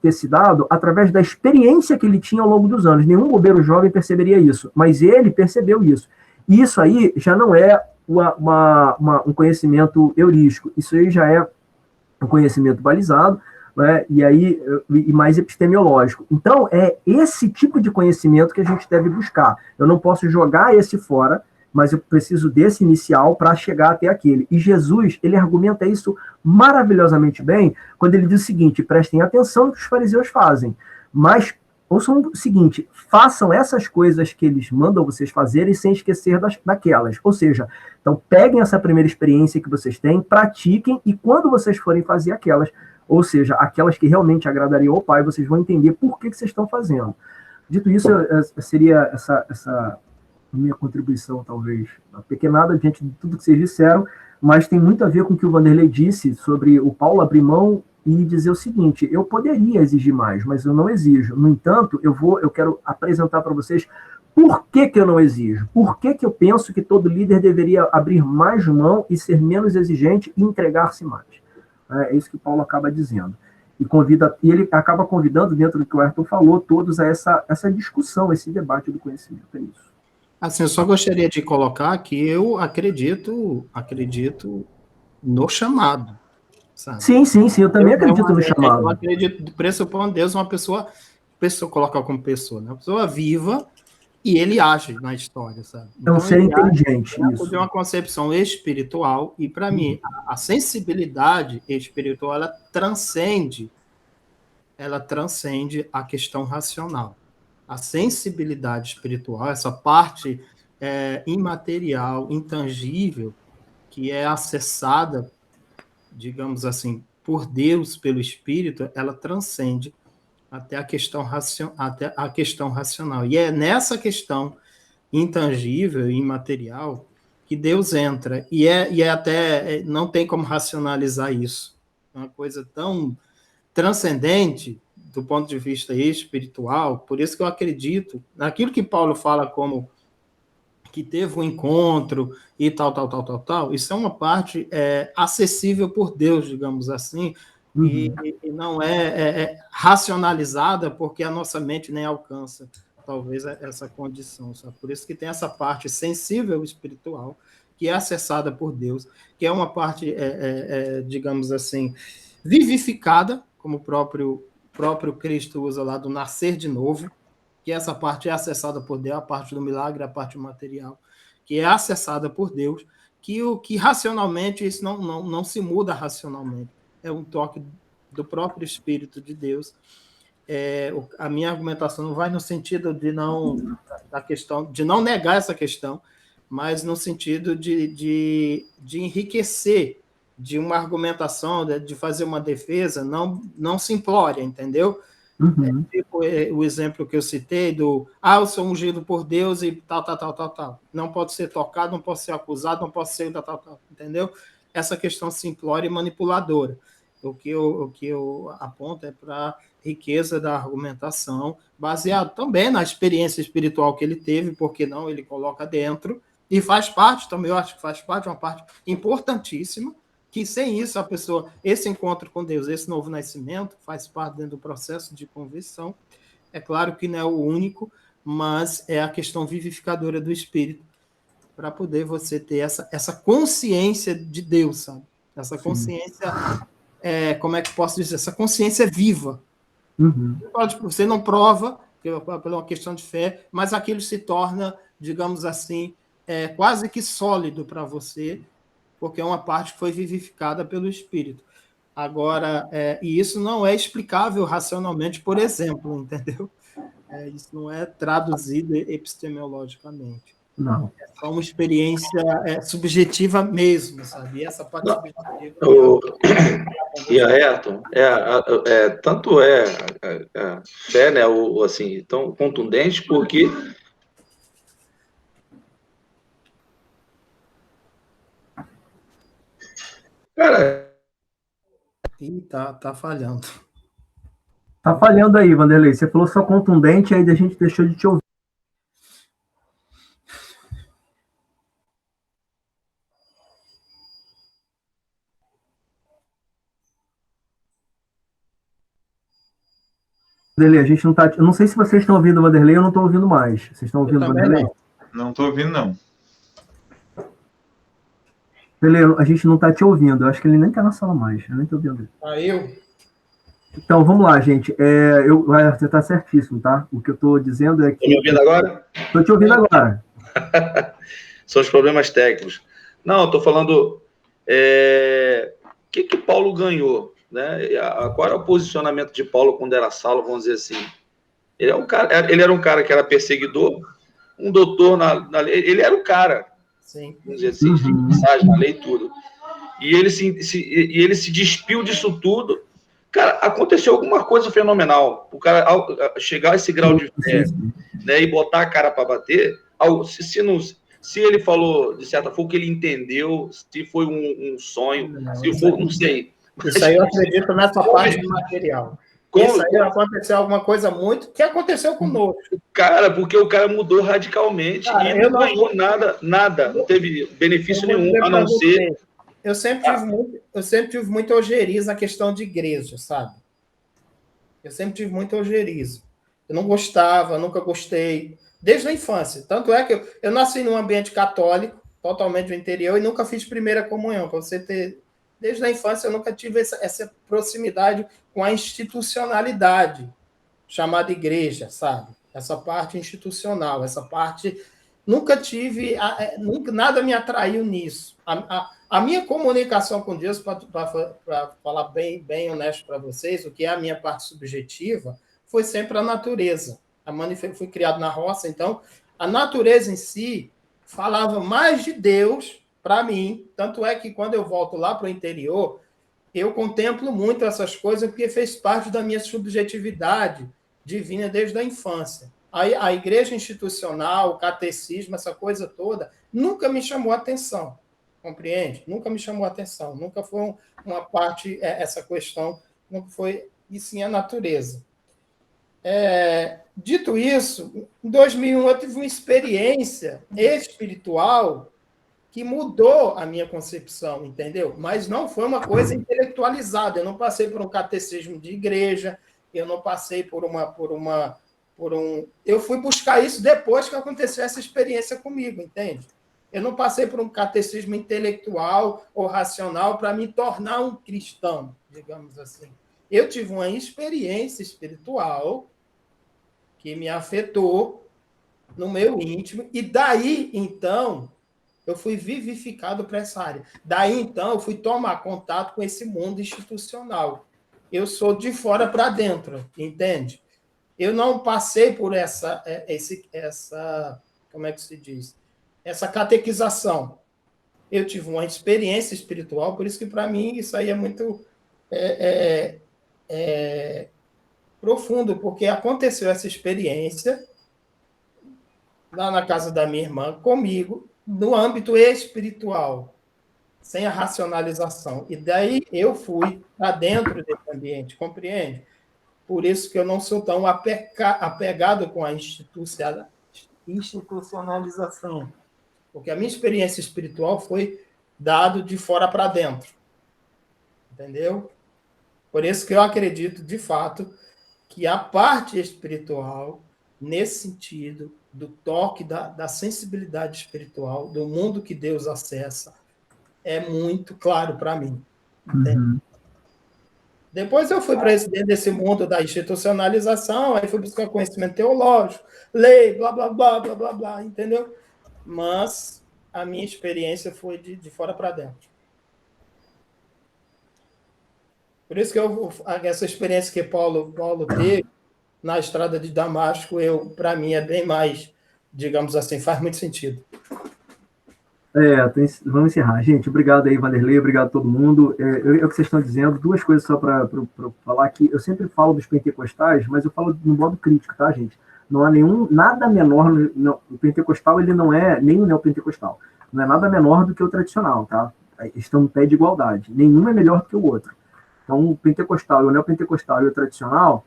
ter se dado através da experiência que ele tinha ao longo dos anos. Nenhum bombeiro jovem perceberia isso, mas ele percebeu isso. E isso aí já não é um conhecimento heurístico, isso aí já é um conhecimento balizado, né, e mais epistemológico. Então, é esse tipo de conhecimento que a gente deve buscar. Eu não posso jogar esse fora, mas eu preciso desse inicial para chegar até aquele. E Jesus, ele argumenta isso maravilhosamente bem, quando ele diz o seguinte, prestem atenção no que os fariseus fazem, mas ouçam o seguinte, façam essas coisas que eles mandam vocês fazerem sem esquecer daquelas. Ou seja, então peguem essa primeira experiência que vocês têm, pratiquem, e quando vocês forem fazer aquelas, ou seja, aquelas que realmente agradariam ao Pai, vocês vão entender por que vocês estão fazendo. Dito isso, seria essa minha contribuição, talvez, apequenada diante de tudo que vocês disseram, mas tem muito a ver com o que o Vanderlei disse sobre o Paulo abrir mão e dizer o seguinte, eu poderia exigir mais, mas eu não exijo. No entanto, eu quero apresentar para vocês por que eu não exijo. Por que eu penso que todo líder deveria abrir mais mão e ser menos exigente e entregar-se mais. É isso que Paulo acaba dizendo. E ele acaba convidando, dentro do que o Ayrton falou, todos a essa discussão, esse debate do conhecimento. É isso. Assim, eu só gostaria de colocar que eu acredito no chamado. Sabe? Sim, eu também acredito no chamado. Eu acredito, pressupondo Deus uma pessoa colocar como pessoa, né? Uma pessoa viva e ele age na história, sabe? Então, é um ser inteligente, isso. Tem uma concepção espiritual e, para mim, a sensibilidade espiritual, ela transcende a questão racional. A sensibilidade espiritual, essa parte imaterial, intangível, que é acessada, digamos assim, por Deus, pelo Espírito, ela transcende até a questão racional. E é nessa questão intangível e imaterial que Deus entra. E até não tem como racionalizar isso. É uma coisa tão transcendente do ponto de vista espiritual. Por isso que eu acredito naquilo que Paulo fala como que teve um encontro e tal. Isso é uma parte acessível por Deus, digamos assim, e não é racionalizada porque a nossa mente nem alcança, talvez, essa condição. Sabe? Por isso que tem essa parte sensível espiritual, que é acessada por Deus, que é uma parte, digamos assim, vivificada, como o próprio Cristo usa lá, do nascer de novo, que essa parte é acessada por Deus, a parte do milagre, a parte material, que é acessada por Deus, que racionalmente isso não se muda racionalmente. É um toque do próprio Espírito de Deus. A minha argumentação não vai no sentido de não negar essa questão, mas no sentido de enriquecer, de uma argumentação, de fazer uma defesa, não simplória, entendeu? Tipo o exemplo que eu citei eu sou ungido por Deus e tal. Não pode ser tocado, não pode ser acusado, não pode ser tal, entendeu? Essa questão simplória e manipuladora. O que eu aponto é para a riqueza da argumentação, baseado também na experiência espiritual que ele teve, porque não, ele coloca dentro, e faz parte também, eu acho que faz parte, uma parte importantíssima, que sem isso a pessoa, esse encontro com Deus, esse novo nascimento, faz parte dentro do processo de conversão. É claro que não é o único, mas é a questão vivificadora do Espírito, para poder você ter essa consciência de Deus, sabe? Essa consciência, como é que posso dizer? Essa consciência viva. Uhum. Você não prova, por uma questão de fé, mas aquilo se torna, digamos assim, quase que sólido para você, porque é uma parte que foi vivificada pelo Espírito. Agora, e isso não é explicável racionalmente, por exemplo, entendeu? Isso não é traduzido epistemologicamente. Não. É só uma experiência subjetiva mesmo, sabe? E essa parte subjetiva... E Ayrton, tanto a fé, né, assim, tão contundente, porque... Cara... Ih, tá falhando. Tá falhando aí, Vanderlei. Você falou só contundente, aí a gente deixou de te ouvir. Vanderlei, a gente não tá... Eu não sei se vocês estão ouvindo o Vanderlei, eu não estou ouvindo mais. Vocês estão ouvindo o Vanderlei? Não estou ouvindo, não. Vanderlei, a gente não está te ouvindo. Eu acho que ele nem está na sala mais. Eu nem estou ouvindo ele. Eu? Então, vamos lá, gente. Você está certíssimo, tá? O que eu estou dizendo é que... Estão me ouvindo agora? Estou te ouvindo agora. São os problemas técnicos. Não, eu estou falando... O que Paulo ganhou? Né? Qual era o posicionamento de Paulo quando era Saulo, vamos dizer assim? Ele era um cara que era perseguidor, um doutor na lei. Ele era o cara. Sim. Vamos dizer assim, de mensagem na lei e tudo. E ele se despiu disso tudo. Cara, aconteceu alguma coisa fenomenal. O cara, ao chegar a esse grau de fé, né, e botar a cara para bater, se ele falou, de certa forma, que ele entendeu, se foi um sonho, se for, não sei. Isso aí eu acredito nessa parte do material. Isso aí aconteceu alguma coisa muito que aconteceu conosco. Cara, porque o cara mudou radicalmente e não ganhou nada, não teve benefício nenhum, a não ser... Eu sempre tive muito ojeriza a questão de igreja, sabe? Eu sempre tive muito ojeriza. Eu não gostava, nunca gostei, desde a infância. Tanto é que eu nasci num ambiente católico, totalmente do interior, e nunca fiz primeira comunhão. Para você ter... Desde a infância eu nunca tive essa proximidade com a institucionalidade, chamada igreja, sabe? Essa parte institucional, essa parte... Nunca tive... nada me atraiu nisso. A minha comunicação com Deus, para falar bem honesto para vocês, o que é a minha parte subjetiva, foi sempre a natureza. Fui criado na roça, então a natureza em si falava mais de Deus para mim. Tanto é que quando eu volto lá para o interior, eu contemplo muito essas coisas porque fez parte da minha subjetividade divina desde a infância. A igreja institucional, o catecismo, essa coisa toda, nunca me chamou a atenção. Compreende? Nunca me chamou a atenção. Nunca foi uma parte, essa questão, nunca foi, e sim a natureza. Dito isso, em 2001 eu tive uma experiência espiritual que mudou a minha concepção, entendeu? Mas não foi uma coisa intelectualizada. Eu não passei por um catecismo de igreja, eu não passei eu fui buscar isso depois que aconteceu essa experiência comigo, entende? Eu não passei por um catecismo intelectual ou racional para me tornar um cristão, digamos assim. Eu tive uma experiência espiritual que me afetou no meu íntimo, e daí, então, eu fui vivificado para essa área. Daí, então, eu fui tomar contato com esse mundo institucional. Eu sou de fora para dentro, entende? Eu não passei por essa, como é que se diz? Essa catequização. Eu tive uma experiência espiritual, por isso que, para mim, isso aí é muito profundo, porque aconteceu essa experiência lá na casa da minha irmã, comigo, no âmbito espiritual, sem a racionalização. E daí eu fui para dentro desse ambiente, compreende? Por isso que eu não sou tão apegado com a institucionalização. Porque a minha experiência espiritual foi dado de fora para dentro. Entendeu? Por isso que eu acredito, de fato, que a parte espiritual, nesse sentido, do toque, da sensibilidade espiritual, do mundo que Deus acessa, é muito claro para mim. Uhum. Depois eu fui presidente desse mundo da institucionalização, aí fui buscar conhecimento teológico, lei, blá, blá, blá, blá, blá, blá, entendeu? Mas a minha experiência foi de fora para dentro. Por isso que essa experiência que Paulo teve na estrada de Damasco, para mim, é bem mais, digamos assim, faz muito sentido. Vamos encerrar. Gente, obrigado aí, Vanderlei, obrigado a todo mundo. É o que vocês estão dizendo. Duas coisas só para falar aqui. Eu sempre falo dos pentecostais, mas eu falo no modo crítico, tá, gente? Não há nada menor. O pentecostal, ele não é nem o neopentecostal. Não é nada menor do que o tradicional, tá? Estão no pé de igualdade. Nenhum é melhor do que o outro. Então, o pentecostal, o neopentecostal e o tradicional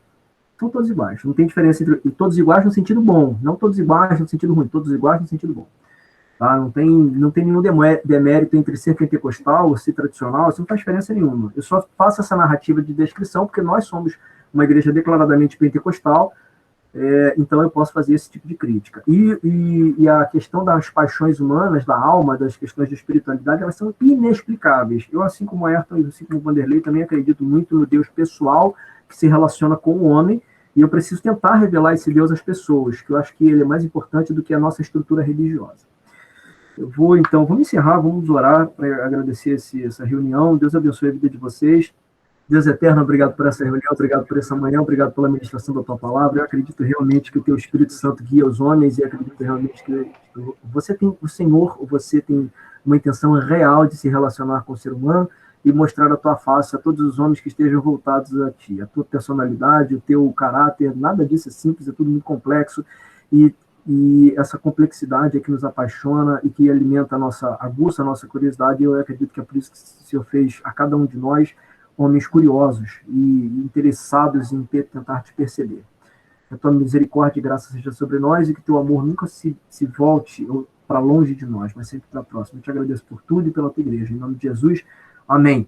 são todos iguais. Não tem diferença entre todos iguais no sentido bom. Não todos iguais no sentido ruim. Todos iguais no sentido bom. Tá? Não tem nenhum demérito entre ser pentecostal ou ser tradicional, isso não faz diferença nenhuma. Eu só faço essa narrativa de descrição porque nós somos uma igreja declaradamente pentecostal, então eu posso fazer esse tipo de crítica. E a questão das paixões humanas, da alma, das questões de espiritualidade, elas são inexplicáveis. Eu, assim como o Ayrton, assim como o Vanderlei, também acredito muito no Deus pessoal que se relaciona com o homem, e eu preciso tentar revelar esse Deus às pessoas, que eu acho que ele é mais importante do que a nossa estrutura religiosa. Vamos encerrar, vamos orar para agradecer essa reunião. Deus abençoe a vida de vocês. Deus eterno, obrigado por essa reunião, obrigado por essa manhã, obrigado pela ministração da tua palavra. Eu acredito realmente que o teu Espírito Santo guia os homens e acredito realmente que você tem o Senhor, você tem uma intenção real de se relacionar com o ser humano e mostrar a tua face a todos os homens que estejam voltados a ti. A tua personalidade, o teu caráter, nada disso é simples, é tudo muito complexo e essa complexidade é que nos apaixona e que alimenta aguça a nossa curiosidade. Eu acredito que é por isso que o Senhor fez a cada um de nós homens curiosos e interessados em tentar te perceber. Que a tua misericórdia e graça seja sobre nós e que teu amor nunca se volte para longe de nós, mas sempre para próximo. Eu te agradeço por tudo e pela tua igreja. Em nome de Jesus, amém.